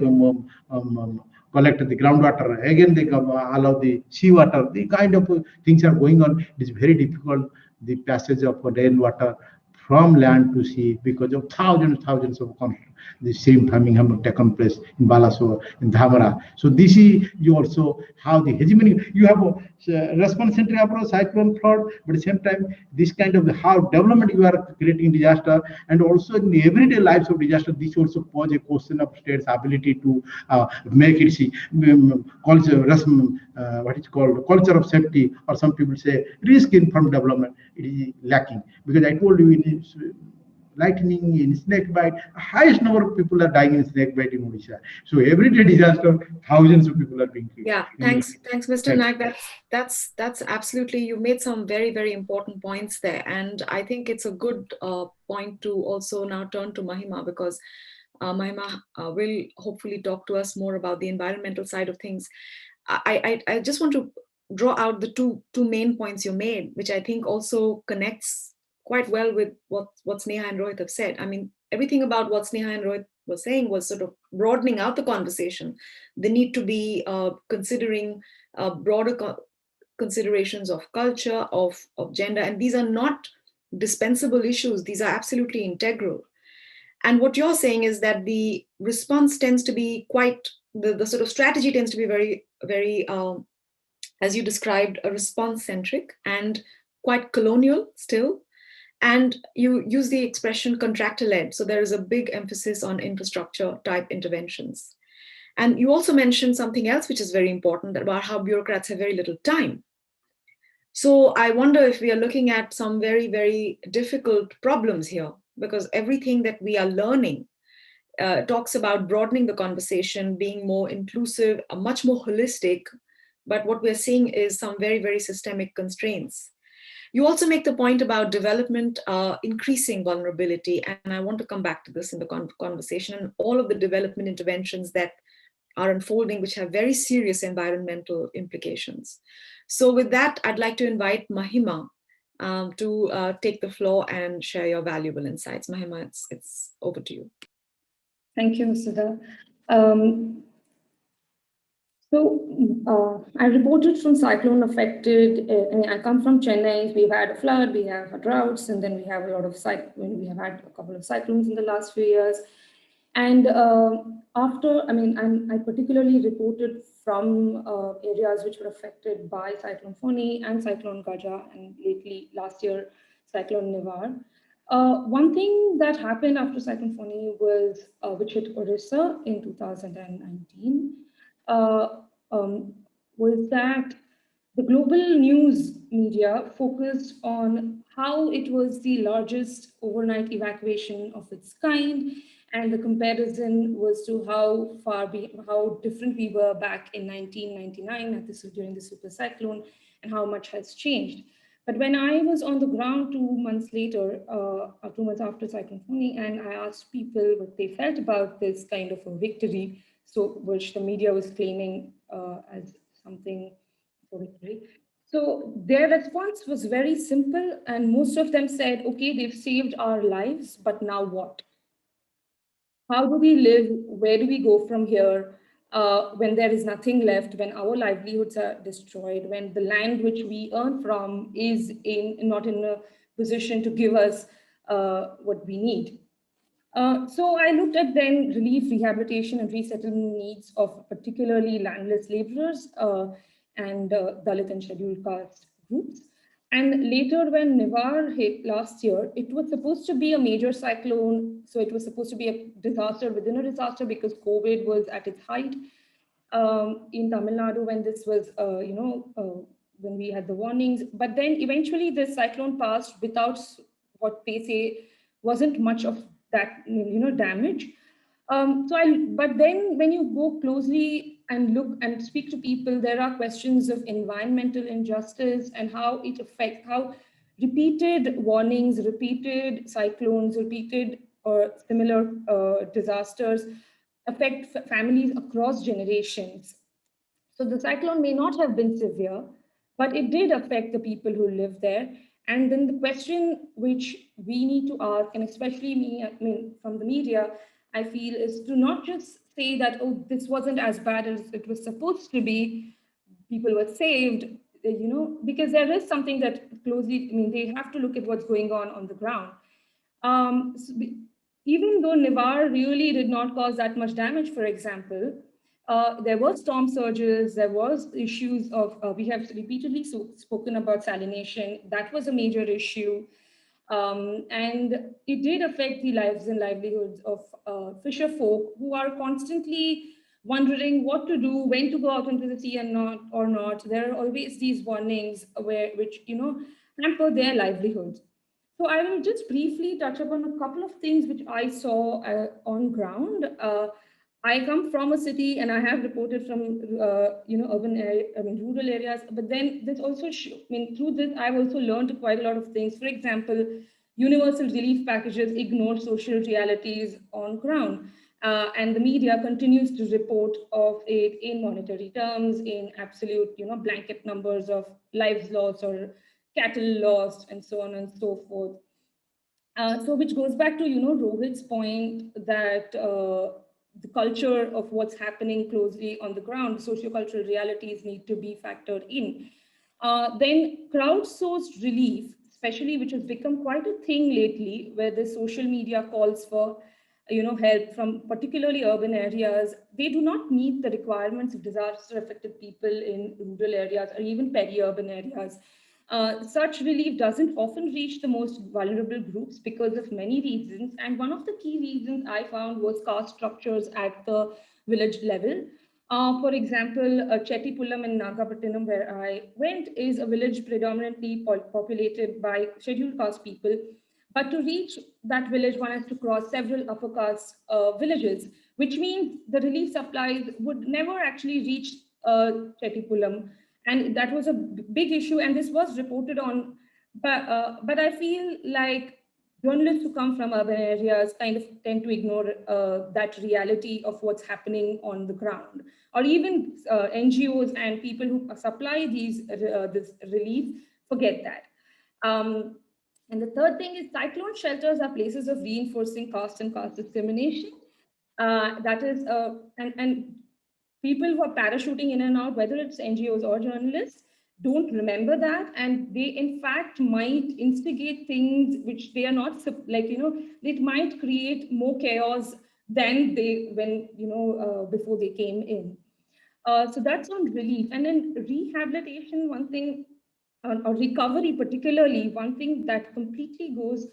collect the groundwater. Again they allow the seawater. The kind of things are going on. It is very difficult, the passage of rainwater from land to sea, because of thousands of the same farming have taken place in Balasore, in Dhamra. So this is you also how the hegemony, you have a response centric approach, cyclone flood, but at the same time this kind of how development you are creating disaster, and also in the everyday lives of disaster, this also pose a question of state's ability to make it culture, what is called culture of safety, or some people say risk informed development. It is lacking, because I told you in lightning, in snake bite, highest number of people are dying in snake bite in Odisha. So everyday disaster, thousands of people are being killed. Yeah, thanks, Mr. Nayak. That's absolutely, you made some very important points there, and I think it's a good point to also now turn to Mahima, because Mahima will hopefully talk to us more about the environmental side of things. I just want to draw out the two main points you made, which I think also connects quite well with what Sneha and Rohit have said. I mean, everything about what Sneha and Rohit were saying was sort of broadening out the conversation. The need to be considering broader considerations of culture, of gender, and these are not dispensable issues. These are absolutely integral. And what you're saying is that the response tends to be quite, the sort of strategy tends to be very, very, as you described, a response centric and quite colonial still. And you use the expression contractor led. So there is a big emphasis on infrastructure type interventions. And you also mentioned something else, which is very important, about how bureaucrats have very little time. So I wonder if we are looking at some very, very difficult problems here, because everything that we are learning talks about broadening the conversation, being more inclusive, much more holistic. But what we're seeing is some very, very systemic constraints. You also make the point about development increasing vulnerability, and I want to come back to this in the conversation, and all of the development interventions that are unfolding, which have very serious environmental implications. So with that, I'd like to invite Mahima to take the floor and share your valuable insights. Mahima, it's over to you. Thank you, Vasudha. I reported from cyclone affected. I come from Chennai. We've had a flood, we have had droughts, and then we have a lot of we have had a couple of cyclones in the last few years. And I particularly reported from areas which were affected by Cyclone Foni and Cyclone Gaja, and lately last year, Cyclone Nivar. One thing that happened after Cyclone Foni was, which hit Orissa in 2019, was that the global news media focused on how it was the largest overnight evacuation of its kind, and the comparison was to how different we were back in 1999 during the super cyclone, and how much has changed. But when I was on the ground 2 months later, 2 months after Cyclone Foni, and I asked people what they felt about this kind of a victory, which the media was claiming as something for victory. So their response was very simple, and most of them said, okay, they've saved our lives, but now what? How do we live? Where do we go from here? When there is nothing left, when our livelihoods are destroyed, when the land which we earn from is not in a position to give us what we need. So I looked at then relief, rehabilitation, and resettlement needs of particularly landless laborers and Dalit and scheduled caste groups. And later, when Nivar hit last year, it was supposed to be a major cyclone. So it was supposed to be a disaster within a disaster, because COVID was at its height in Tamil Nadu when this was, when we had the warnings. But then eventually this cyclone passed without what they say wasn't much of that, damage. But then when you go closely and look and speak to people, there are questions of environmental injustice and how it affects, how repeated warnings, repeated cyclones, repeated or similar disasters affect families across generations. So the cyclone may not have been severe, but it did affect the people who live there. And then the question which we need to ask, and especially me, from the media, I feel, is to not just say that, oh, this wasn't as bad as it was supposed to be, people were saved, because there is something that closely, they have to look at what's going on the ground. Even though Nivar really did not cause that much damage, for example, there were storm surges, there was issues of, we have repeatedly spoken about salination. That was a major issue. And it did affect the lives and livelihoods of fisher folk who are constantly wondering what to do, when to go out into the sea and not. There are always these warnings which hamper their livelihoods. So I will just briefly touch upon a couple of things which I saw on ground. I come from a city, and I have reported from rural areas. But then this also, through this, I've also learned quite a lot of things. For example, universal relief packages ignore social realities on ground, and the media continues to report of it in monetary terms, in absolute, blanket numbers of lives lost or cattle lost, and so on and so forth. So which goes back to, Rohit's point that the culture of what's happening closely on the ground, sociocultural realities need to be factored in. Then crowdsourced relief especially, which has become quite a thing lately, where the social media calls for help from particularly urban areas, they do not meet the requirements of disaster affected people in rural areas or even peri-urban areas. Such relief doesn't often reach the most vulnerable groups because of many reasons. And one of the key reasons I found was caste structures at the village level. For example, Chettipulam in Nagapattinam, where I went, is a village predominantly populated by scheduled caste people. But to reach that village, one has to cross several upper caste villages, which means the relief supplies would never actually reach Chettipulam. And that was a big issue, and this was reported on. But I feel like journalists who come from urban areas kind of tend to ignore that reality of what's happening on the ground, or even NGOs and people who supply this relief forget that. And the third thing is cyclone shelters are places of reinforcing caste and caste discrimination. That is, and people who are parachuting in and out, whether it's NGOs or journalists, don't remember that, and they in fact might instigate things which they are not it might create more chaos than they before they came in. So that's on relief. And then rehabilitation, one thing, or recovery particularly, one thing that completely goes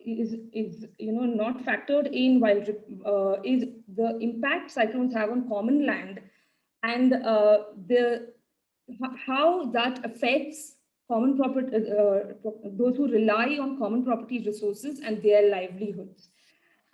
is not factored in while is the impact cyclones have on common land, and how that affects common property, those who rely on common property resources and their livelihoods.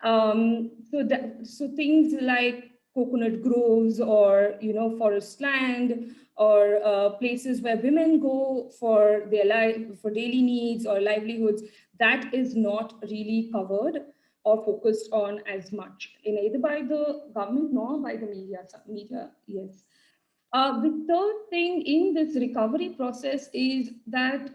So things like coconut groves, or forest land, or places where women go for their life, for daily needs or livelihoods, that is not really covered or focused on as much in either by the government nor by the media. Yes. The third thing in this recovery process is that,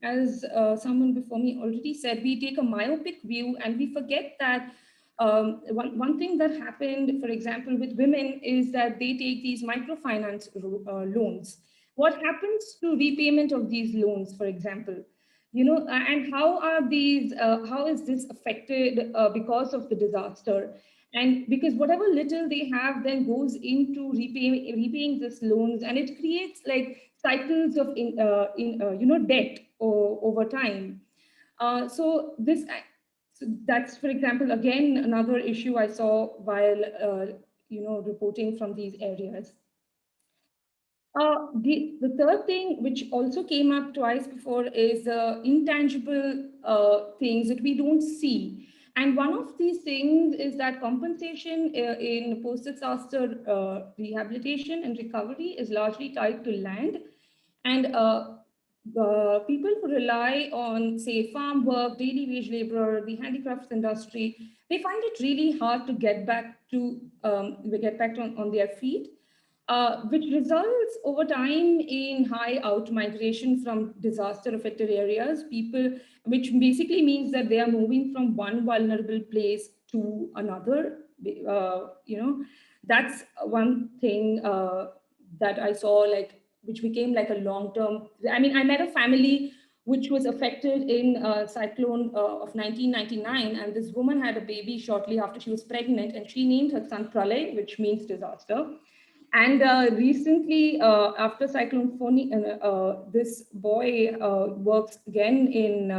as someone before me already said, we take a myopic view and we forget that one thing that happened, for example, with women is that they take these microfinance loans. What happens to repayment of these loans, for example? And how is this affected because of the disaster? And because whatever little they have then goes into repaying these loans, and it creates like cycles of debt over time. So that's, for example, again another issue I saw while reporting from these areas. The third thing, which also came up twice before, is intangible things that we don't see. And one of these things is that compensation in post-disaster rehabilitation and recovery is largely tied to land. And people who rely on, say, farm work, daily wage labor, the handicrafts industry, they find it really hard to get back on their feet. Which results over time in high out migration from disaster affected areas, which basically means that they are moving from one vulnerable place to another. That's one thing that I saw, which became like a long-term. I mean, I met a family which was affected in a cyclone of 1999, and this woman had a baby shortly after she was pregnant, and she named her son Pralay, which means disaster. And recently, after Cyclone Foni, this boy works again in,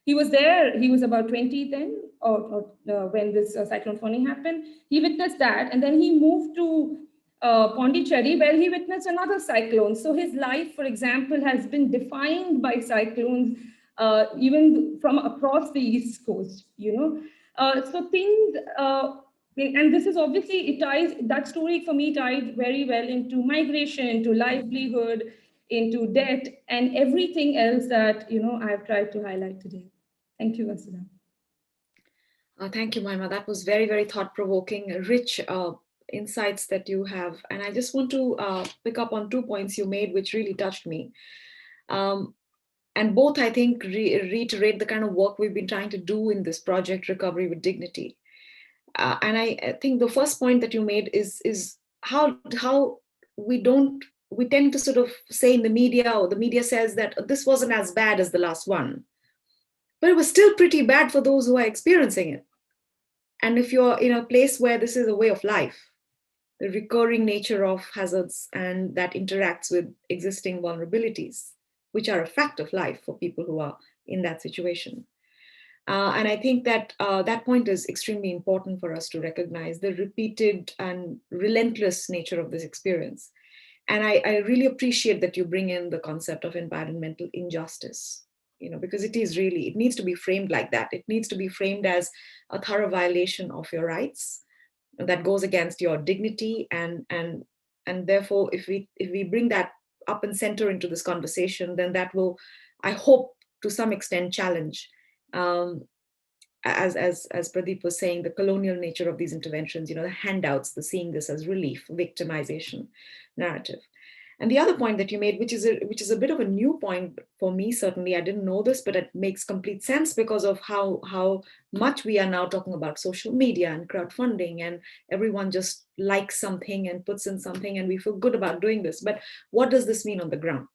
he was there, he was about 20 then, when this Cyclone Foni happened. He witnessed that, and then he moved to Pondicherry, where he witnessed another cyclone. So his life, for example, has been defined by cyclones, even from across the East Coast, so things, and this is obviously, that story for me tied very well into migration, into livelihood, into debt, and everything else that, I've tried to highlight today. Thank you, Vasudha. Thank you, Mahima. That was very, very thought-provoking, rich insights that you have. And I just want to pick up on 2 points you made, which really touched me. And both, I think, reiterate the kind of work we've been trying to do in this project, Recovery with Dignity. And I think the first point that you made is how we don't we tend to sort of say in the media, or the media says that this wasn't as bad as the last one, but it was still pretty bad for those who are experiencing it. And if you're in a place where this is a way of life, the recurring nature of hazards and that interacts with existing vulnerabilities, which are a fact of life for people who are in that situation. And I think that that point is extremely important for us to recognize the repeated and relentless nature of this experience. And I really appreciate that you bring in the concept of environmental injustice, because it needs to be framed like that. It needs to be framed as a thorough violation of your rights that goes against your dignity. And therefore, if we bring that up and center into this conversation, then that will, I hope, to some extent challenge, as Pradeep was saying, the colonial nature of these interventions, the handouts, the seeing this as relief, victimization narrative. And the other point that you made, which is a bit of a new point for me, certainly, I didn't know this, but it makes complete sense because of how much we are now talking about social media and crowdfunding, and everyone just likes something and puts in something, and we feel good about doing this. But what does this mean on the ground?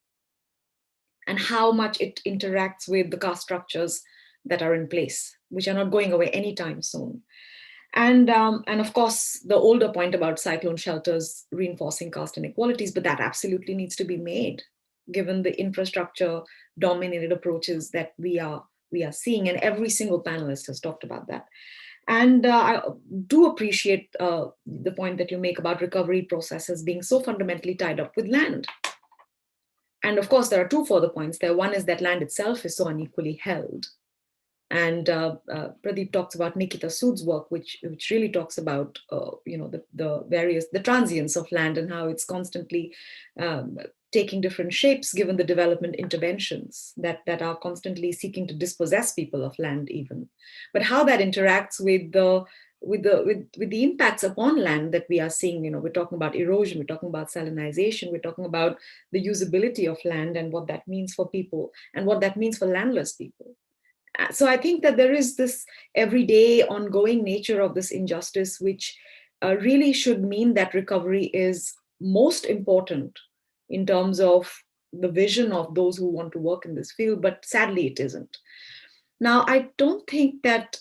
And how much it interacts with the caste structures that are in place, which are not going away anytime soon. And of course, the older point about cyclone shelters reinforcing caste inequalities, but that absolutely needs to be made, given the infrastructure dominated approaches that we are seeing, and every single panelist has talked about that. And I do appreciate the point that you make about recovery processes being so fundamentally tied up with land. And of course, there are two further points there. One is that land itself is so unequally held. And Pradeep talks about Nikita Sood's work, which really talks about the transience of land and how it's constantly taking different shapes given the development interventions that are constantly seeking to dispossess people of land, even. But how that interacts with the impacts upon land that we are seeing. We're talking about erosion, we're talking about salinization, we're talking about the usability of land and what that means for people and what that means for landless people. So I think that there is this everyday ongoing nature of this injustice, which really should mean that recovery is most important in terms of the vision of those who want to work in this field, but sadly it isn't. Now, I don't think that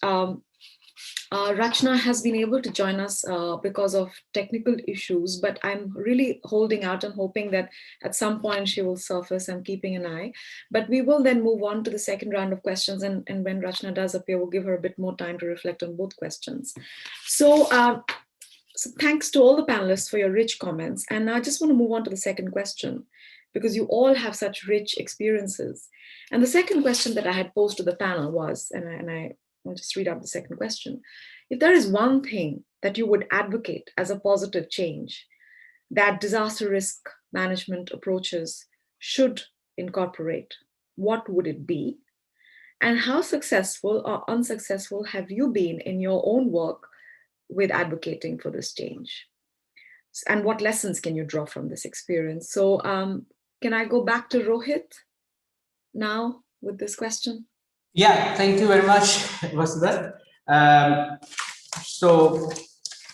Rachna has been able to join us because of technical issues, but I'm really holding out and hoping that at some point she will surface. I'm keeping an eye. But we will then move on to the second round of questions. And when Rachna does appear, we'll give her a bit more time to reflect on both questions. So thanks to all the panelists for your rich comments. And I just want to move on to the second question, because you all have such rich experiences. And the second question that I had posed to the panel was, I'll just read out the second question. If there is one thing that you would advocate as a positive change that disaster risk management approaches should incorporate, what would it be? And how successful or unsuccessful have you been in your own work with advocating for this change? And what lessons can you draw from this experience? So can I go back to Rohit now with this question? Yeah, thank you very much, Vasudha. So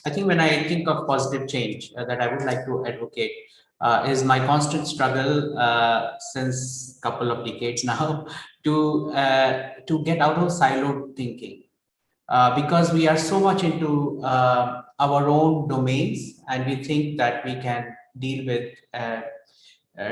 I think when I think of positive change that I would like to advocate is my constant struggle since a couple of decades now to get out of siloed thinking. Because we are so much into our own domains, and we think that we can deal with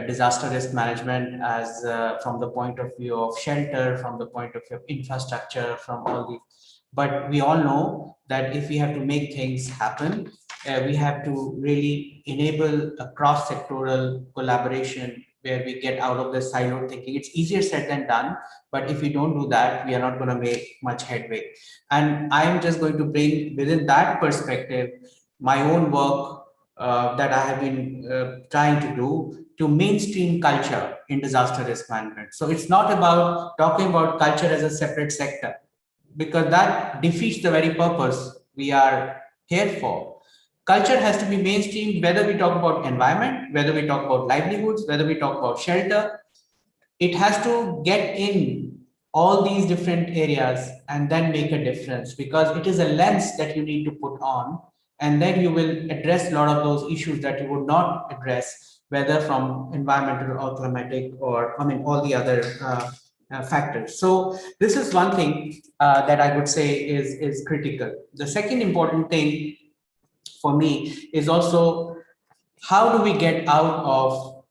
disaster risk management as from the point of view of shelter, from the point of view of infrastructure, from all these. But we all know that if we have to make things happen, we have to really enable a cross-sectoral collaboration where we get out of the siloed thinking. It's easier said than done, but if we don't do that, we are not going to make much headway. And I'm just going to bring within that perspective my own work that I have been trying to do to mainstream culture in disaster risk management. So it's not about talking about culture as a separate sector, because that defeats the very purpose we are here for. Culture has to be mainstream, whether we talk about environment, whether we talk about livelihoods, whether we talk about shelter. It has to get in all these different areas and then make a difference, because it is a lens that you need to put on, and then you will address a lot of those issues that you would not address whether from environmental or climatic or, I mean, all the other factors. So this is one thing that I would say is critical. The second important thing for me is also, how do we get out of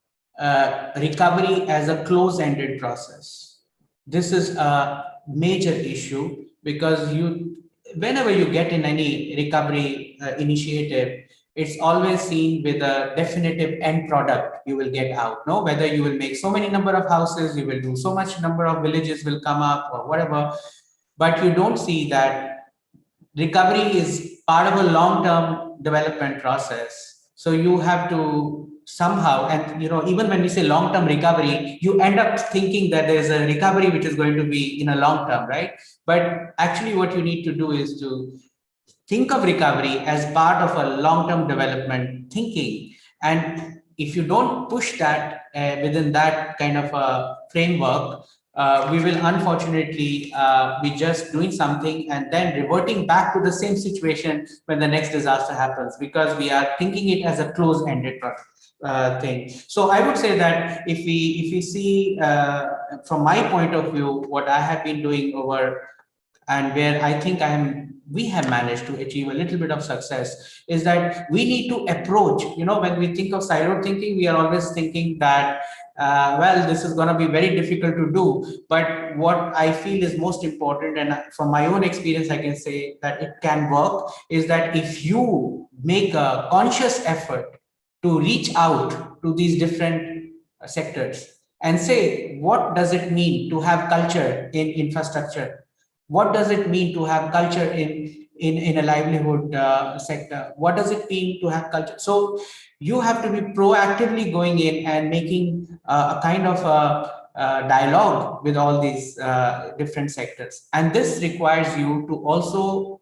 recovery as a close-ended process? This is a major issue, because whenever you get in any recovery initiative, it's always seen with a definitive end product you will get out. No, whether you will make so many number of houses, you will do so much number of villages will come up or whatever, but you don't see that recovery is part of a long-term development process. So you have to somehow, and even when we say long-term recovery, you end up thinking that there's a recovery which is going to be in a long term, right? But actually what you need to do is to think of recovery as part of a long-term development thinking. And if you don't push that within that kind of a framework, we will unfortunately be just doing something and then reverting back to the same situation when the next disaster happens, because we are thinking it as a close-ended thing. So I would say that if we see from my point of view, what I have been doing over, and where I think we have managed to achieve a little bit of success, is that we need to approach, when we think of siloed thinking, we are always thinking that, well, this is going to be very difficult to do. But what I feel is most important, and from my own experience, I can say that it can work, is that if you make a conscious effort to reach out to these different sectors and say, what does it mean to have culture in infrastructure? What does it mean to have culture in a livelihood sector? What does it mean to have culture? So you have to be proactively going in and making a kind of a dialogue with all these different sectors. And this requires you to also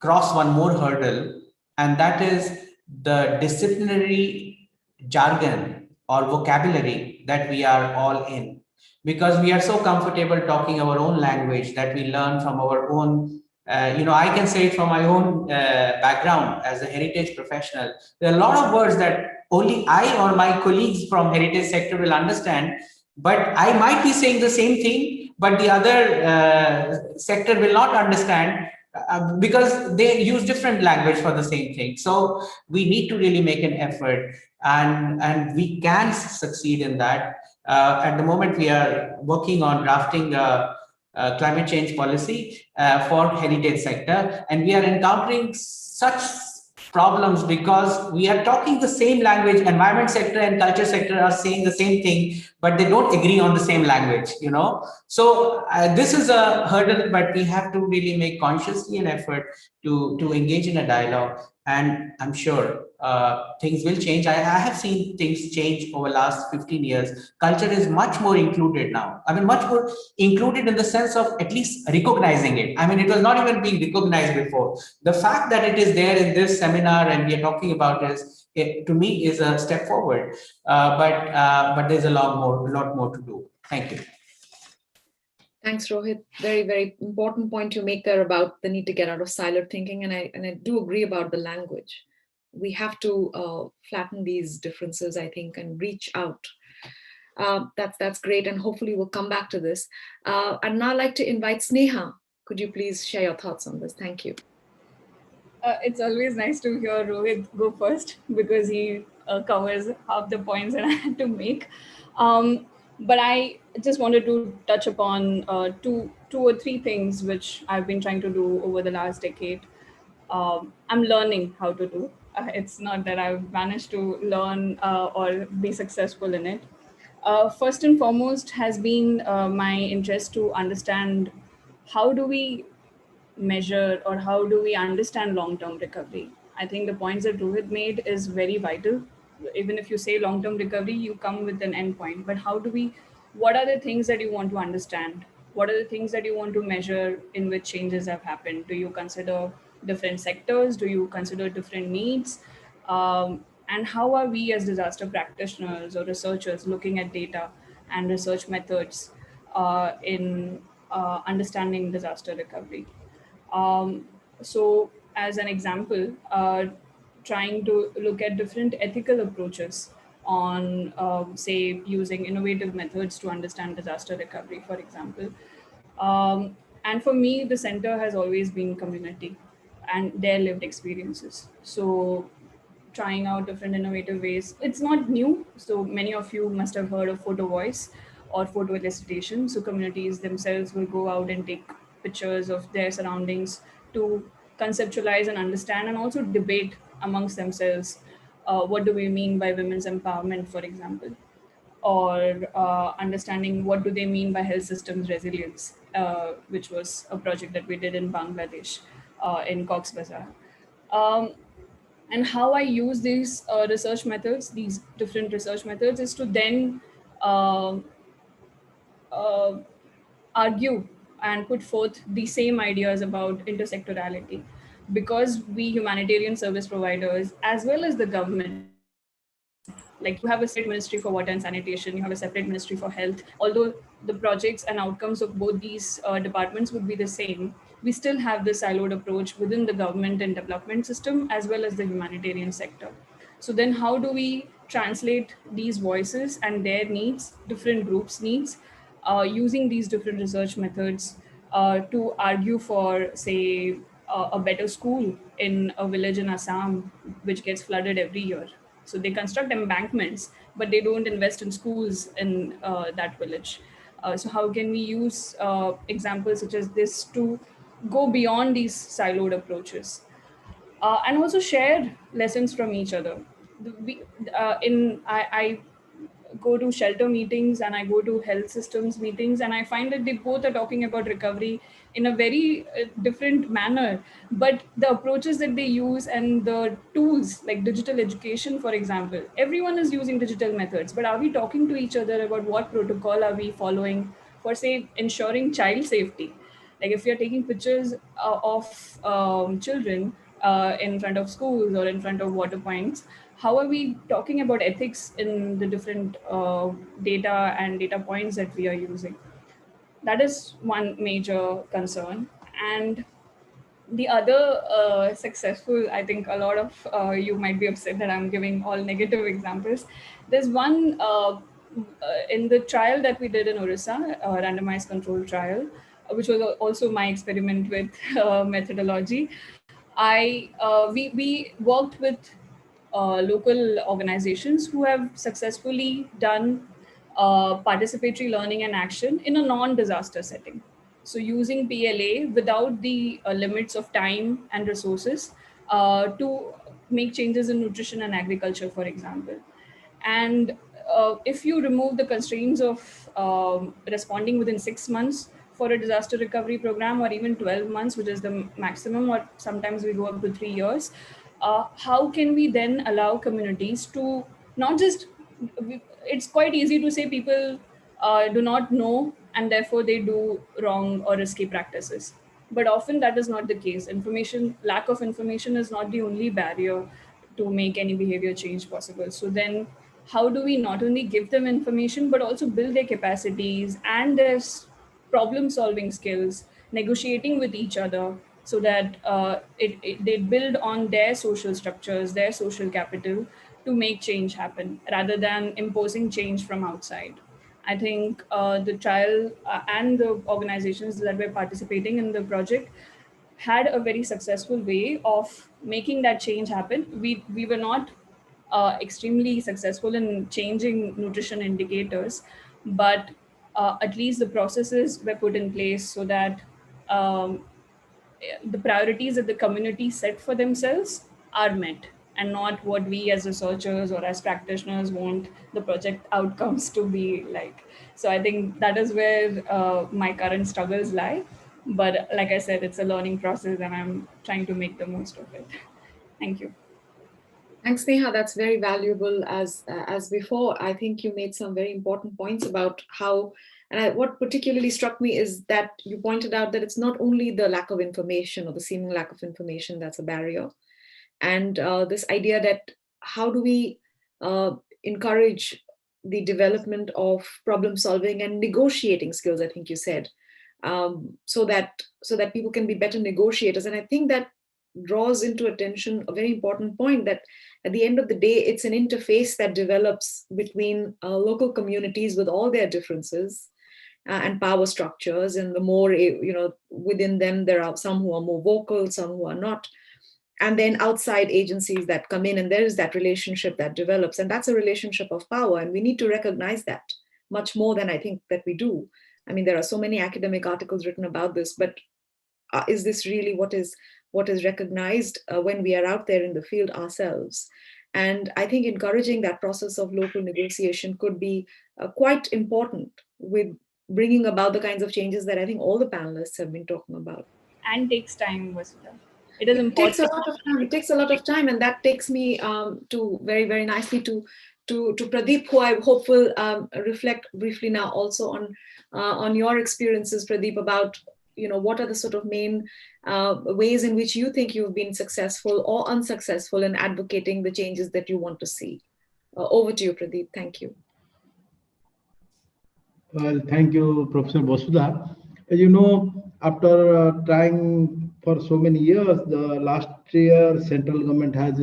cross one more hurdle, and that is the disciplinary jargon or vocabulary that we are all in. Because we are so comfortable talking our own language that we learn from our own, I can say it from my own background as a heritage professional. There are a lot of words that only I or my colleagues from heritage sector will understand, but I might be saying the same thing, but the other sector will not understand because they use different language for the same thing. So we need to really make an effort, and we can succeed in that. At the moment, we are working on drafting a climate change policy for heritage sector, and we are encountering such problems because we are talking the same language. Environment sector and culture sector are saying the same thing, but they don't agree on the same language, So this is a hurdle, but we have to really make consciously an effort to engage in a dialogue. And I'm sure things will change. I have seen things change over the last 15 years. Culture is much more included now. I mean, much more included in the sense of at least recognizing it. I mean, it was not even being recognized before. The fact that it is there in this seminar and we are talking about it, to me, is a step forward. But there's a lot more to do. Thank you. Thanks, Rohit. Very, very important point you make there about the need to get out of siloed thinking. And I do agree about the language. We have to flatten these differences, I think, and reach out. That's great. And hopefully we'll come back to this. I'd now like to invite Sneha. Could you please share your thoughts on this? Thank you. It's always nice to hear Rohit go first because he covers half the points that I had to make. But I just wanted to touch upon two or three things which I've been trying to do over the last decade. I'm learning how to do. It's not that I've managed to learn or be successful in it. First and foremost has been my interest to understand how do we measure or how do we understand long-term recovery. I think the points that Rohit made is very vital. Even if you say long-term recovery, you come with an endpoint, but what are the things that you want to understand? What are the things that you want to measure in which changes have happened? Do you consider different sectors? Do you consider different needs? And how are we as disaster practitioners or researchers looking at data and research methods in understanding disaster recovery? So as an example, trying to look at different ethical approaches on, say, using innovative methods to understand disaster recovery, for example. And for me, the center has always been community and their lived experiences. So trying out different innovative ways. It's not new. So many of you must have heard of photo voice or photo elicitation. So communities themselves will go out and take pictures of their surroundings to conceptualize and understand and also debate amongst themselves. What do we mean by women's empowerment, for example? Or understanding what do they mean by health systems resilience, which was a project that we did in Bangladesh, in Cox's Bazar. And how I use these research methods, these different research methods, is to then um uh, argue and put forth the same ideas about intersectorality. Because we humanitarian service providers, as well as the government, like you have a separate ministry for water and sanitation, you have a separate ministry for health. Although the projects and outcomes of both these departments would be the same, we still have this siloed approach within the government and development system as well as the humanitarian sector. So then how do we translate these voices and their needs, different groups' needs, using these different research methods to argue for, say, a better school in a village in Assam, which gets flooded every year. So they construct embankments, but they don't invest in schools in that village. So how can we use examples such as this to go beyond these siloed approaches? And also share lessons from each other. I go to shelter meetings and I go to health systems meetings, and I find that they both are talking about recovery in a very different manner. But the approaches that they use and the tools like digital education, for example, everyone is using digital methods, but are we talking to each other about what protocol are we following for, say, ensuring child safety? Like if you're taking pictures of children in front of schools or in front of water points, how are we talking about ethics in the different data and data points that we are using? That is one major concern. And the other successful, I think a lot of you might be upset that I'm giving all negative examples. There's one in the trial that we did in Orissa, a randomized control trial, which was also my experiment with methodology. We worked with local organizations who have successfully done participatory learning and action in a non-disaster setting. So using PLA without the limits of time and resources to make changes in nutrition and agriculture, for example. And if you remove the constraints of responding within 6 months for a disaster recovery program, or even 12 months, which is the maximum, or sometimes we go up to 3 years, how can we then allow communities to not just, it's quite easy to say people do not know and therefore they do wrong or risky practices. But often that is not the case. Information, lack of information is not the only barrier to make any behavior change possible. So then how do we not only give them information, but also build their capacities and their problem solving skills, negotiating with each other, so that they build on their social structures, their social capital to make change happen rather than imposing change from outside. I think the trial and the organizations that were participating in the project had a very successful way of making that change happen. We were not extremely successful in changing nutrition indicators, but at least the processes were put in place so that um, the priorities that the community set for themselves are met, and not what we as researchers or as practitioners want the project outcomes to be like. So I think that is where my current struggles lie. But like I said, it's a learning process and I'm trying to make the most of it. Thank you. Thanks, Sneha. That's very valuable. As before, I think you made some very important points about how, and what particularly struck me is that you pointed out that it's not only the lack of information or the seeming lack of information that's a barrier, and this idea that how do we encourage the development of problem solving and negotiating skills, I think you said, so that people can be better negotiators. And I think that draws into attention a very important point, that at the end of the day, it's an interface that develops between local communities with all their differences and power structures. And the more, within them, there are some who are more vocal, some who are not. And then outside agencies that come in, and there is that relationship that develops. And that's a relationship of power. And we need to recognize that much more than I think that we do. I mean, there are so many academic articles written about this, but is this really what is recognized when we are out there in the field ourselves? And I think encouraging that process of local negotiation could be quite important with bringing about the kinds of changes that I think all the panelists have been talking about. And takes time, Vasudha. It is important. Takes a lot of time. It takes a lot of time, and that takes me to very, very nicely to Pradeep, who I'm hopeful reflect briefly now also on your experiences, Pradeep, about what are the sort of main ways in which you think you've been successful or unsuccessful in advocating the changes that you want to see. Over to you, Pradeep. Thank you. Well, thank you, Professor Vasudha. After trying for so many years, the last year central government has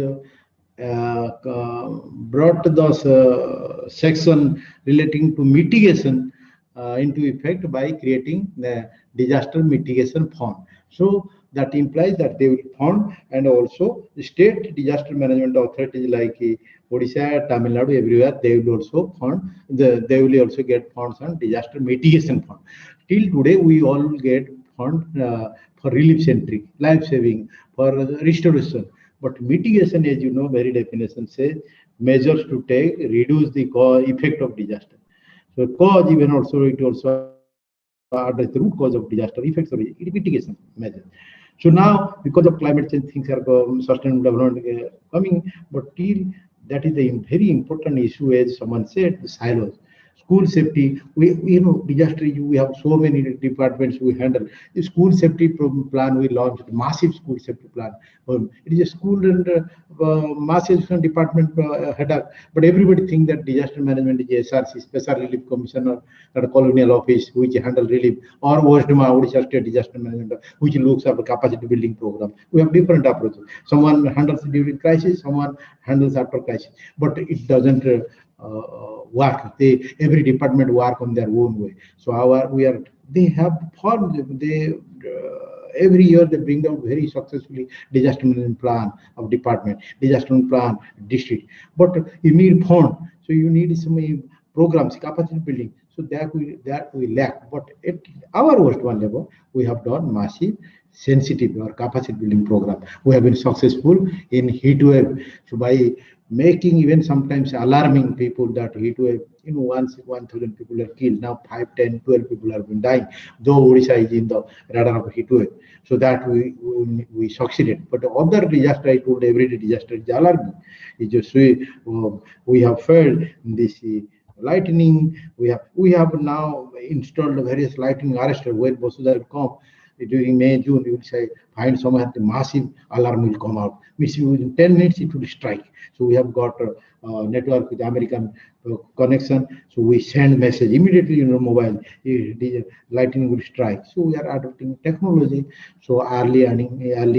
brought the section relating to mitigation into effect by creating the disaster mitigation fund. So that implies that they will fund, and also the state disaster management authorities like Odisha, Tamil Nadu, everywhere, they will also fund. They will also get funds on disaster mitigation fund. Till today, we all get fund for relief centric, life saving, for restoration. But mitigation, as you know, very definition says measures to take, reduce the effect of disaster. So cause, even also, it also address the root cause of disaster, effects of mitigation measures. So now, because of climate change, things are sustainable development coming, but still that is a very important issue, as someone said, the silos. School safety, disaster, we have so many departments we handle. The school safety plan, we launched massive school safety plan. It is a school and mass education department headache, but everybody think that disaster management is SRC, Special Relief Commissioner, or colonial office, which handle relief, or OSDMA, Odisha State Disaster Management, which looks after capacity building program. We have different approaches. Someone handles during crisis, someone handles after crisis, but it doesn't work. Every department work on their own way. So they have formed, every year they bring out very successfully disaster management plan of department, disaster management plan district. But you need fund, so you need some programs, capacity building. So that we lack. But at our worst one level, we have done massive sensitive or capacity building program. We have been successful in heat wave. So by making even sometimes alarming people that heat wave, once 1,000 people are killed, now 5, 10, 12 people have been dying, though Odisha is in the radar of heat wave. So that we succeeded. But other disaster, I told, everyday disaster is alarming. It's just we have failed in this lightning. We have now installed various lightning arrester. When Vasudha will come during May, June, you will say, find somewhere the massive alarm will come out. Means within 10 minutes it will strike. So we have got a network with American connection. So we send message immediately in your mobile, the lightning will strike. So we are adopting technology. So early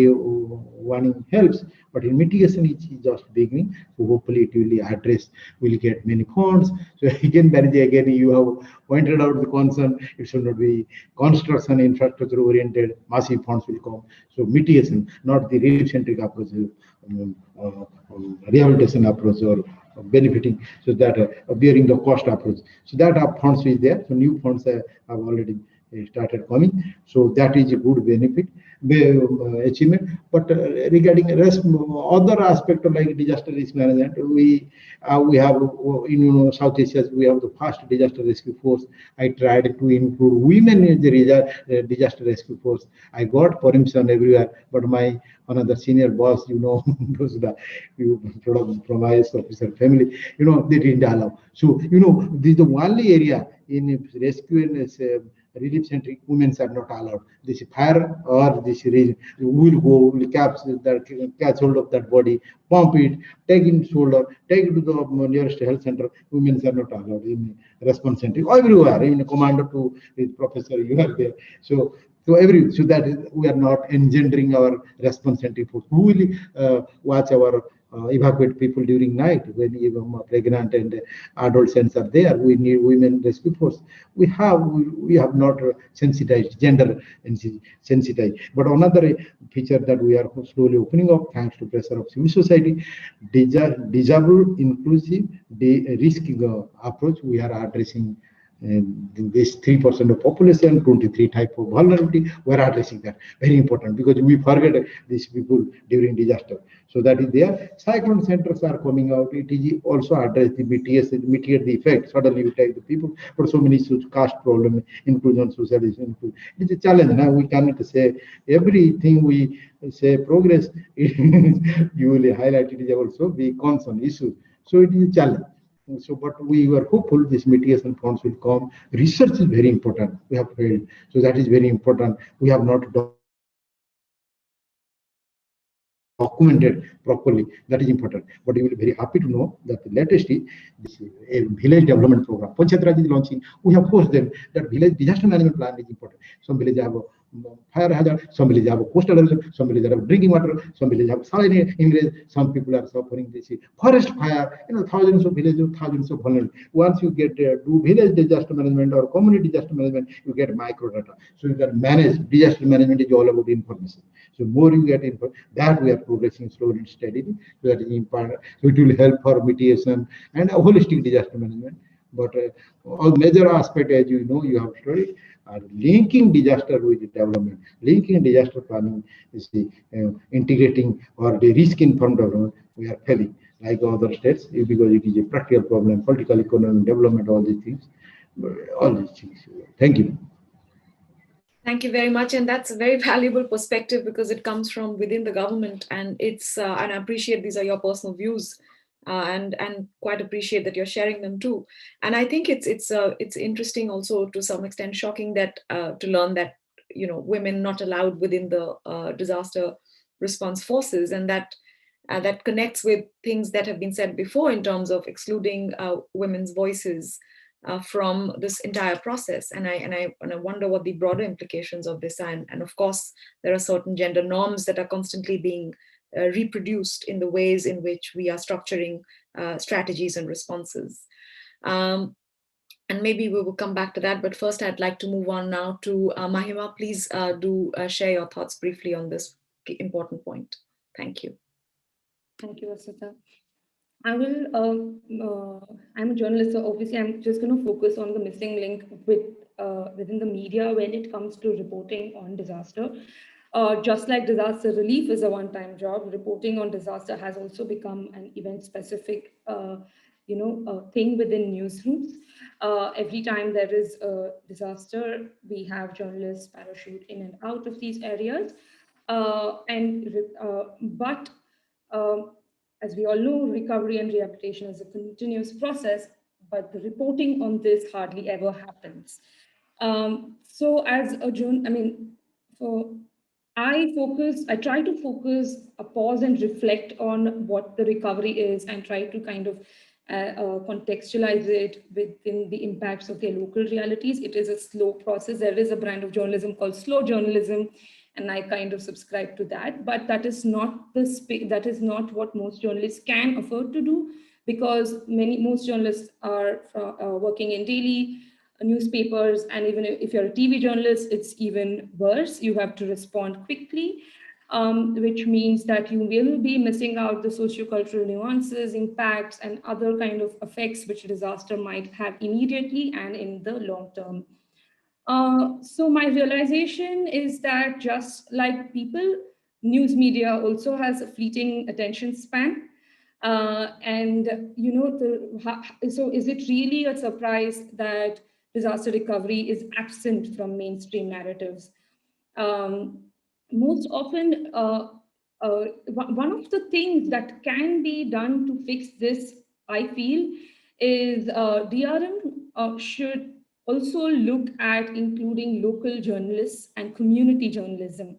warning helps. But in mitigation, it's just beginning. So hopefully it will address, will get many funds. So again, you have pointed out the concern. It should not be construction, infrastructure oriented, massive funds will come. So mitigation, not the relief centric approach, rehabilitation approach or benefiting. So that bearing the cost approach. So that funds is there. So new funds have already started coming. So that is a good benefit achievement. But regarding rest, other aspect of like disaster risk management, we have in South Asia, we have the first disaster rescue force. I tried to include women in the disaster rescue force. I got permission everywhere, but my another senior boss, those from IS officer family, they didn't allow. So this is the only area in rescue and relief centric, women are not allowed. This fire or this will catch hold of that body, pump it, take it shoulder, take it to the nearest health center. Women are not allowed in response center. Everywhere, in commander to professor, you are there. So So so that is, we are not engendering our responsibility for who will watch our evacuate people during night when even pregnant and adolescents are there. We need women rescue force. We have not sensitized gender sensitized. But another feature that we are slowly opening up thanks to pressure of civil society, disabled inclusive risk approach. We are addressing this 3% of population, 23 type of vulnerability. We are addressing that. Very important, because we forget these people during disaster. So that is there. Cyclone centers are coming out. It is also address the mitigate the effect. Suddenly we take the people, but so many issues, caste problem, inclusion, socialization. It is a challenge. Now we cannot say everything we say progress. You will highlight it is also the concern issue. So it is a challenge. So, but we were hopeful this mitigation funds will come. Research is very important. We have failed. So that is very important. We have not documented properly. That is important. But you will be very happy to know that the latest is this a village development program. Panchayat Raj is launching. We have forced them that village disaster management plan is important. Some villages have fire hazard, some villages have coastal erosion, some villages have drinking water, some villages have saline ingress, some people are suffering this forest fire, thousands of villages, thousands of vulnerable. Once you get do village disaster management or community disaster management, you get micro data. So you can manage. Disaster management is all about information. So more you get info, that we are progressing slowly and steadily. So that is important. So it will help for mitigation and holistic disaster management. But all major aspect, as you know, you have studied, are linking disaster with development, linking disaster planning is the integrating or the risk informed development. We are failing like other states because it is a practical problem, political, economic development, all these things. Thank you. Thank you very much, and that's a very valuable perspective because it comes from within the government, and it's and I appreciate these are your personal views, and quite appreciate that you're sharing them too. And I think it's interesting also to some extent shocking that to learn that women not allowed within the disaster response forces, and that connects with things that have been said before in terms of excluding women's voices from this entire process. And I wonder what the broader implications of this are. And of course, there are certain gender norms that are constantly being reproduced in the ways in which we are structuring strategies and responses. And maybe we will come back to that. But first, I'd like to move on now to Mahima. Please do share your thoughts briefly on this important point. Thank you. Thank you, Vasudha. I will, I'm a journalist, so obviously I'm just going to focus on the missing link within the media when it comes to reporting on disaster. Just like disaster relief is a one-time job, reporting on disaster has also become an event-specific, thing within newsrooms. Every time there is a disaster, we have journalists parachute in and out of these areas. But as we all know, recovery and rehabilitation is a continuous process, but the reporting on this hardly ever happens. So as a journalist, I try to focus, pause and reflect on what the recovery is and try to kind of contextualize it within the impacts of their local realities. It is a slow process. There is a brand of journalism called slow journalism, and I kind of subscribe to that. But that is not what most journalists can afford to do, because most journalists are working in daily newspapers, and even if you're a TV journalist, it's even worse. You have to respond quickly, which means that you will be missing out the sociocultural nuances, impacts, and other kind of effects which a disaster might have immediately and in the long term. So my realization is that just like people, news media also has a fleeting attention span. So is it really a surprise that disaster recovery is absent from mainstream narratives? Most often, one of the things that can be done to fix this, I feel, is DRM should also look at including local journalists and community journalism.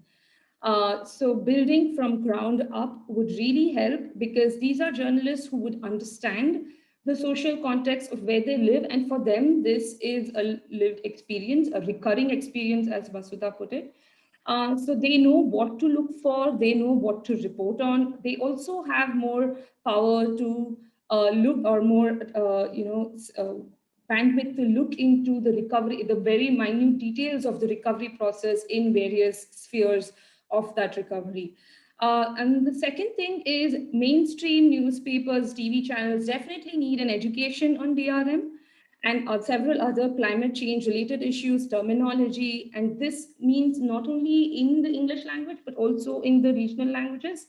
So building from ground up would really help, because these are journalists who would understand the social context of where they live. And for them, this is a lived experience, a recurring experience, as Vasudha put it. So they know what to look for, they know what to report on. They also have more power to look, or more, bandwidth to look into the recovery, the very minute details of the recovery process in various spheres of that recovery. And the second thing is mainstream newspapers, TV channels definitely need an education on DRM and several other climate change related issues, terminology. And this means not only in the English language, but also in the regional languages.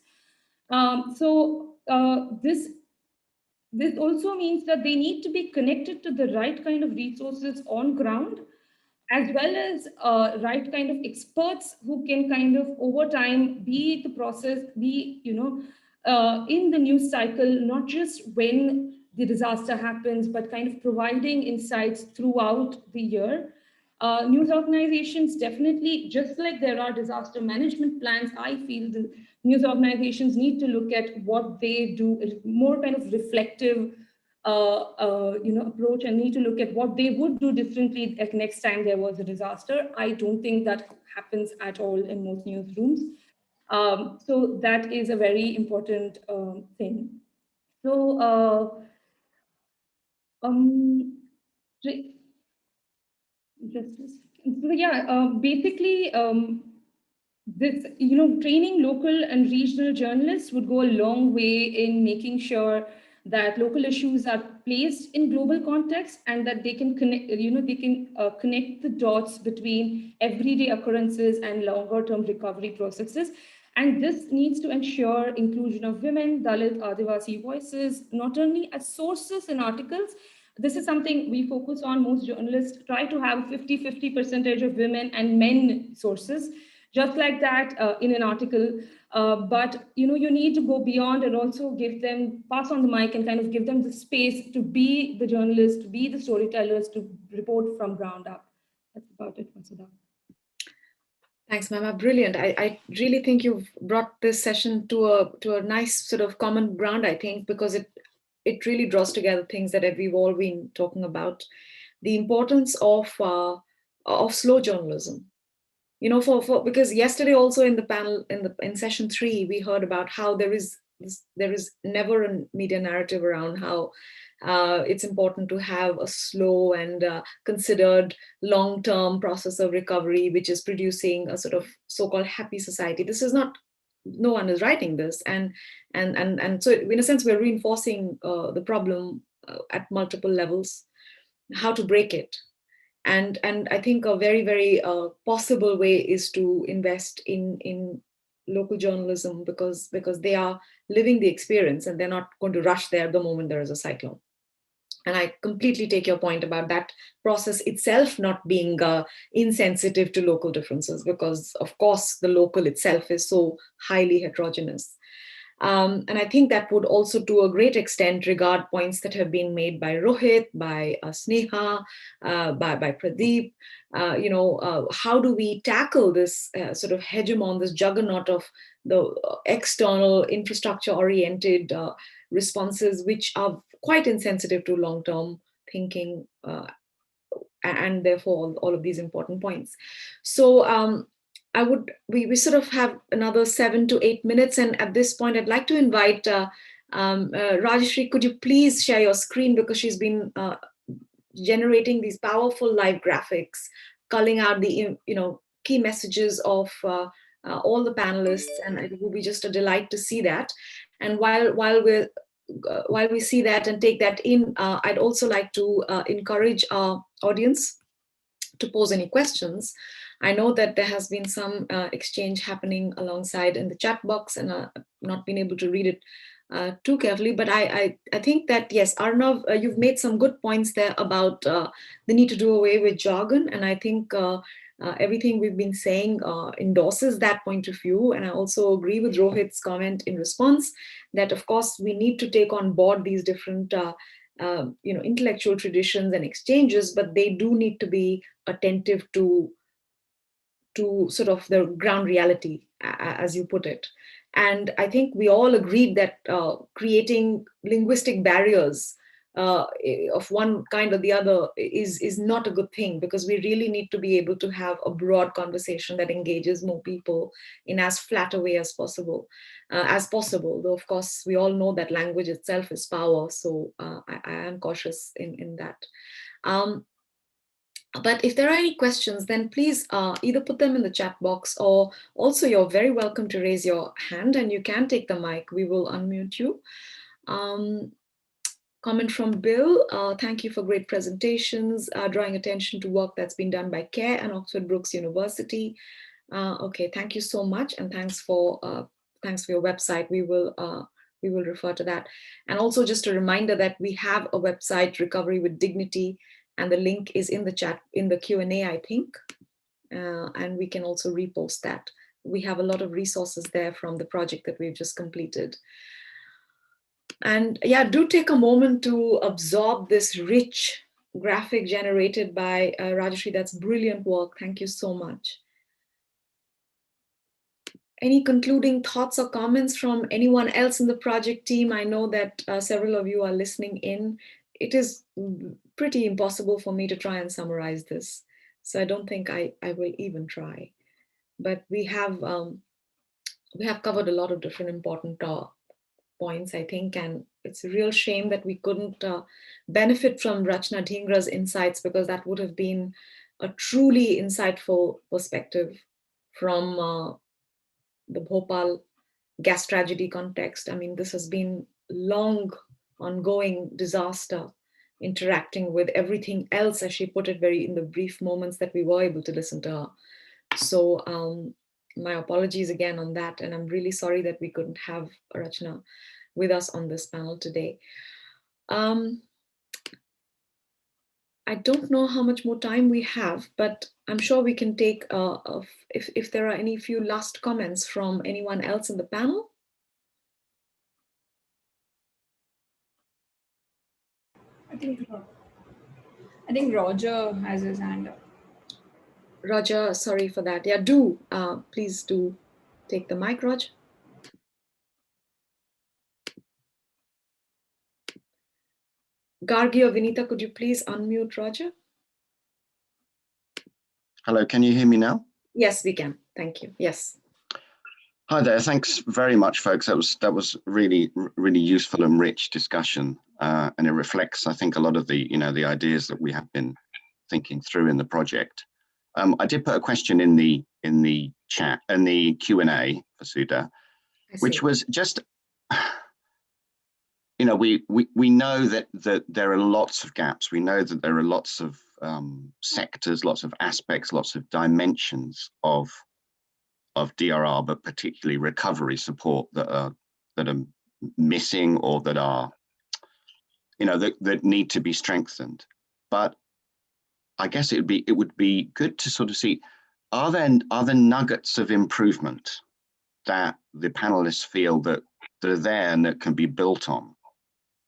This also means that they need to be connected to the right kind of resources on ground, as well as right kind of experts who can kind of over time be the process, be, in the news cycle, not just when the disaster happens, but kind of providing insights throughout the year. News organizations definitely, just like there are disaster management plans, I feel the news organizations need to look at what they do, more kind of reflective approach, and need to look at what they would do differently like next time there was a disaster. I don't think that happens at all in most newsrooms. So that is a very important thing. So just a second. So yeah, basically, this, training local and regional journalists would go a long way in making sure that local issues are placed in global context, and that they can connect, connect the dots between everyday occurrences and longer term recovery processes. And this needs to ensure inclusion of women, Dalit, Adivasi voices, not only as sources in articles. This is something we focus on. Most journalists try to have 50-50 percentage of women and men sources, just like that in an article. But you need to go beyond and also pass on the mic and kind of give them the space to be the journalists, to be the storytellers, to report from ground up. That's about it, Vasudha. Thanks, Mahima. Brilliant. I really think you've brought this session to a nice sort of common ground, I think, because it really draws together things that we've all been talking about. The importance of slow journalism. Because yesterday also in the panel, in session 3, we heard about how there is never a media narrative around how it's important to have a slow and considered long-term process of recovery, which is producing a sort of so-called happy society. This is not, no one is writing this, and so in a sense we're reinforcing the problem at multiple levels, how to break it. And I think a very, very possible way is to invest in local journalism, because they are living the experience and they're not going to rush there the moment there is a cyclone. And I completely take your point about that process itself not being insensitive to local differences, because of course the local itself is so highly heterogeneous. And I think that would also to a great extent regard points that have been made by Rohit, by Sneha, by Pradeep. How do we tackle this sort of hegemon, this juggernaut of the external infrastructure-oriented responses, which are quite insensitive to long-term thinking, and therefore all of these important points. So we sort of have another 7 to 8 minutes, and at this point I'd like to invite Rajeshri. Could you please share your screen, because she's been generating these powerful live graphics, culling out the key messages of all the panelists, and it will be just a delight to see that. And while we see that and take that in, I'd also like to encourage our audience to pose any questions. I know that there has been some exchange happening alongside in the chat box, and I've not been able to read it too carefully, but I think that, yes, Arnav, you've made some good points there about the need to do away with jargon, and I think everything we've been saying endorses that point of view. And I also agree with Rohit's comment in response that, of course, we need to take on board these different intellectual traditions and exchanges, but they do need to be attentive to sort of the ground reality, as you put it. And I think we all agreed that creating linguistic barriers of one kind or the other is not a good thing, because we really need to be able to have a broad conversation that engages more people in as flat a way as possible. Though of course we all know that language itself is power, so I am cautious in that. But if there are any questions, then please either put them in the chat box, or also you're very welcome to raise your hand and you can take the mic. We will unmute you. Comment from Bill: thank you for great presentations, drawing attention to work that's been done by CARE and Oxford Brookes University. Okay, thank you so much, and thanks for your website. We will refer to that. And also just a reminder that we have a website, Recovery with Dignity, and the link is in the chat, in the Q&A, I think, and we can also repost that. We have a lot of resources there from the project that we've just completed. And yeah, do take a moment to absorb this rich graphic generated by Rajashri. That's brilliant work. Thank you so much. Any concluding thoughts or comments from anyone else in the project team? I know that several of you are listening in. It is pretty impossible for me to try and summarize this, so I don't think I will even try. But we have covered a lot of different important points, I think, and it's a real shame that we couldn't benefit from Rachna Dhingra's insights, because that would have been a truly insightful perspective from the Bhopal gas tragedy context. I mean, this has been long ongoing disaster, interacting with everything else, as she put it, very in the brief moments that we were able to listen to her. So my apologies again on that, and I'm really sorry that we couldn't have Rachna with us on this panel today. I don't know how much more time we have, but I'm sure we can take, if there are any few last comments from anyone else in the panel. I think Roger has his hand up. Roger, sorry for that. Yeah, please do take the mic, Roger. Gargi or Vinita, could you please unmute Roger? Hello, can you hear me now? Yes, we can. Thank you. Yes. Hi there. Thanks very much, folks. That was really useful and rich discussion, and it reflects, I think, a lot of the the ideas that we have been thinking through in the project. I did put a question in the chat, in the Q&A, Vasudha, which was just, we know that there are lots of gaps. We know that there are lots of sectors, lots of aspects, lots of dimensions of DRR, but particularly recovery support that are missing, or that are that need to be strengthened. But I guess it would be good to sort of see, are there nuggets of improvement that the panelists feel that are there and that can be built on?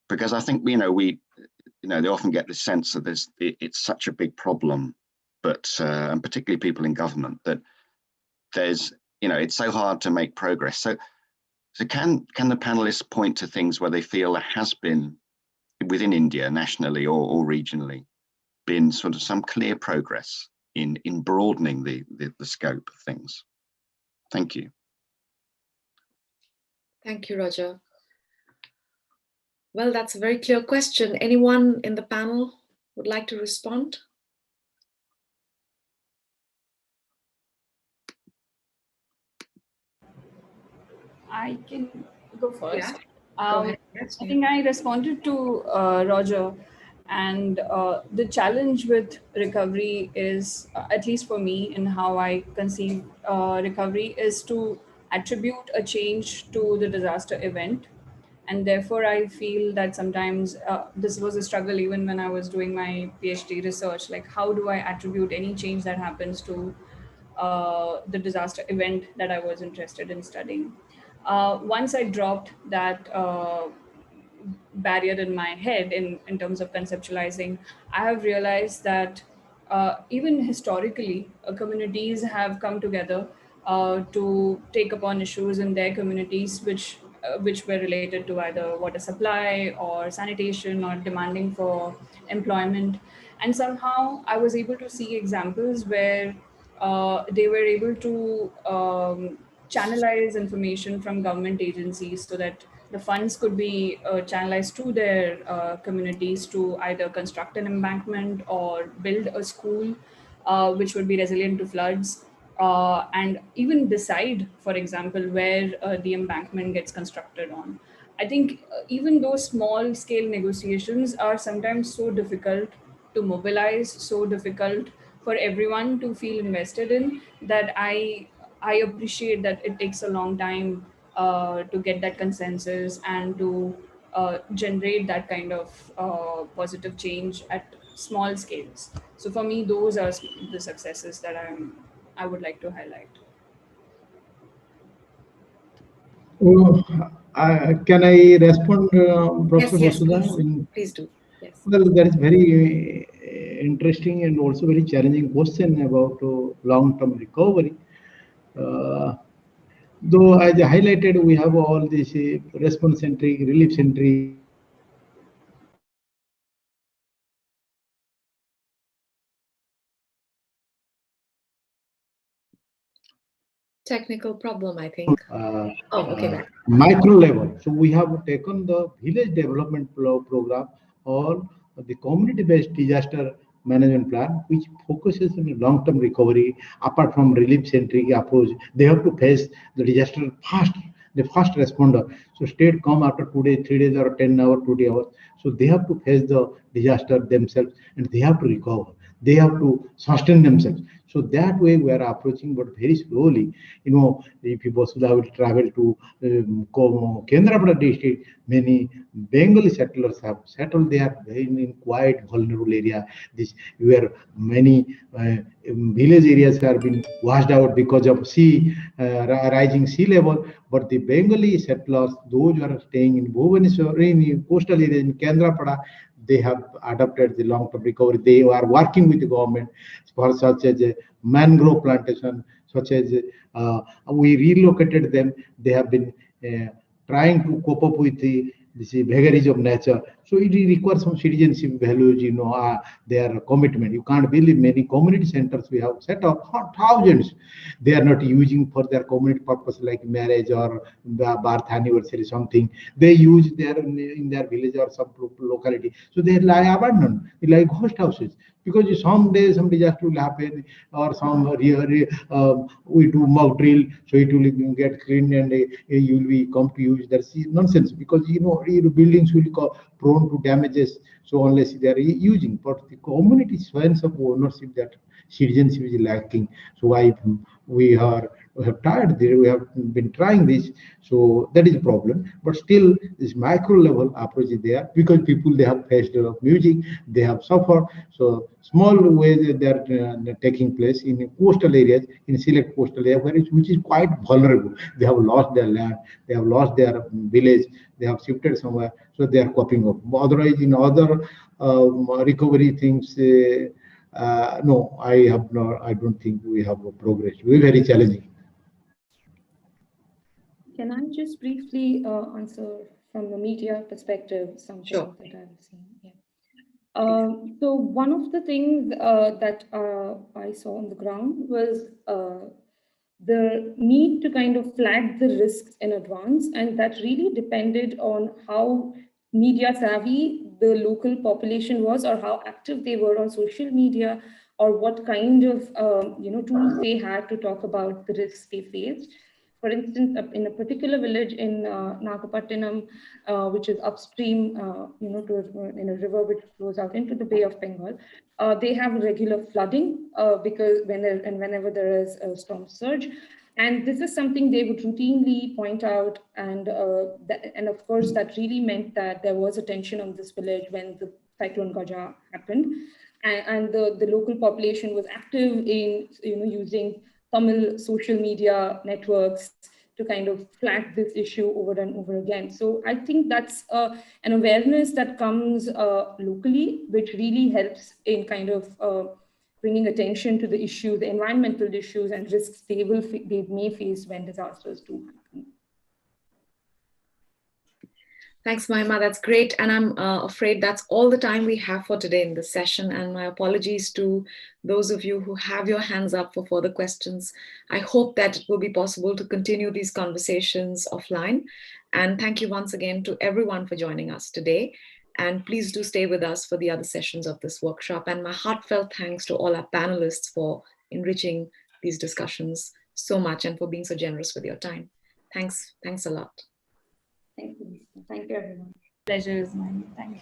Because I think they often get the sense that it's such a big problem, but and particularly people in government, that there's it's so hard to make progress. So can the panelists point to things where they feel there has been, within India, nationally or regionally, been sort of some clear progress in broadening the scope of things? Thank you. Thank you, Roger. Well, that's a very clear question. Anyone in the panel would like to respond? I can go first. Yeah. Go ahead. Yes, I think I responded to Roger, and the challenge with recovery is, at least for me, in how I conceive recovery, is to attribute a change to the disaster event. And therefore, I feel that sometimes this was a struggle even when I was doing my PhD research. Like, how do I attribute any change that happens to the disaster event that I was interested in studying? Once I dropped that barrier in my head in terms of conceptualizing, I have realized that even historically, communities have come together to take upon issues in their communities, which which were related to either water supply or sanitation or demanding for employment. And somehow I was able to see examples where they were able to channelize information from government agencies so that the funds could be channelized to their communities to either construct an embankment or build a school which would be resilient to floods, and even decide, for example, where the embankment gets constructed on. I think even those small scale negotiations are sometimes so difficult to mobilize, so difficult for everyone to feel invested in, that I appreciate that it takes a long time to get that consensus and to generate that kind of positive change at small scales. So for me, those are the successes that I would like to highlight. Oh, can I respond, Yes, Professor yes, Vasudha? please. Please do. Yes. Well, that is very interesting and also very challenging question about long-term recovery. Though, as I highlighted, we have all this response-centric, relief-centric, Technical problem, I think. Okay. micro level. So we have taken the village development program or the community-based disaster management plan, which focuses on long-term recovery. Apart from relief-centric approach, they have to face the disaster fast. The first responder. So state come after 2 days, 3 days, or 10 hours, 20 hours. So they have to face the disaster themselves and they have to recover. They have to sustain themselves. So that way we are approaching, but very slowly. You know, if Vasudha will travel to Kendrapada district, many Bengali settlers have settled there in quite vulnerable area. This where many village areas have been washed out because of rising sea level. But the Bengali settlers, those who are staying in Bhubaneswar, in coastal areas in Kendrapada, they have adopted the long-term recovery. They are working with the government for such as a mangrove plantation, such as we relocated them. They have been trying to cope up with the vagaries of nature. So it requires some citizenship values, their commitment. You can't believe many community centers we have set up, thousands. They are not using for their community purpose like marriage or birth anniversary, something. They use their in their village or some locality. So they lie abandoned, like ghost houses. Because someday some disaster will happen, or we do mock drill, so it will get cleaned and you will be come to use. That's nonsense, because buildings will be prone to damages. So unless they are using, but the community sense of ownership, that citizenship is lacking. So we have tried there, we have been trying this. So that is a problem. But still, this micro level approach is there, because people, they have faced music, they have suffered. So small ways they are taking place in coastal areas, in select coastal areas, which is quite vulnerable. They have lost their land, they have lost their village, they have shifted somewhere, so they are coping up. Otherwise, in other recovery things, no, I have not. I don't think we have progressed. We're very challenging. Can I just briefly answer from the media perspective something Sure. that I've seen? Yeah. So one of the things that I saw on the ground was the need to kind of flag the risks in advance, and that really depended on how media savvy the local population was, or how active they were on social media, or what kind of tools they had to talk about the risks they faced. For instance, in a particular village in Nagapattinam, which is upstream, in a river which flows out into the Bay of Bengal, they have regular flooding because whenever there is a storm surge. And this is something they would routinely point out. And of course, that really meant that there was a tension on this village when the cyclone Gaja happened. And the local population was active in using Tamil social media networks to kind of flag this issue over and over again. So I think that's an awareness that comes locally, which really helps in kind of bringing attention to the issue, the environmental issues and risks they may face when disasters do happen. Thanks, Mahima. That's great. And I'm afraid that's all the time we have for today in this session. And my apologies to those of you who have your hands up for further questions. I hope that it will be possible to continue these conversations offline. And thank you once again to everyone for joining us today. And please do stay with us for the other sessions of this workshop. And my heartfelt thanks to all our panelists for enriching these discussions so much and for being so generous with your time. Thanks a lot. Thank you. Thank you, everyone. Pleasure is mine. Thank you.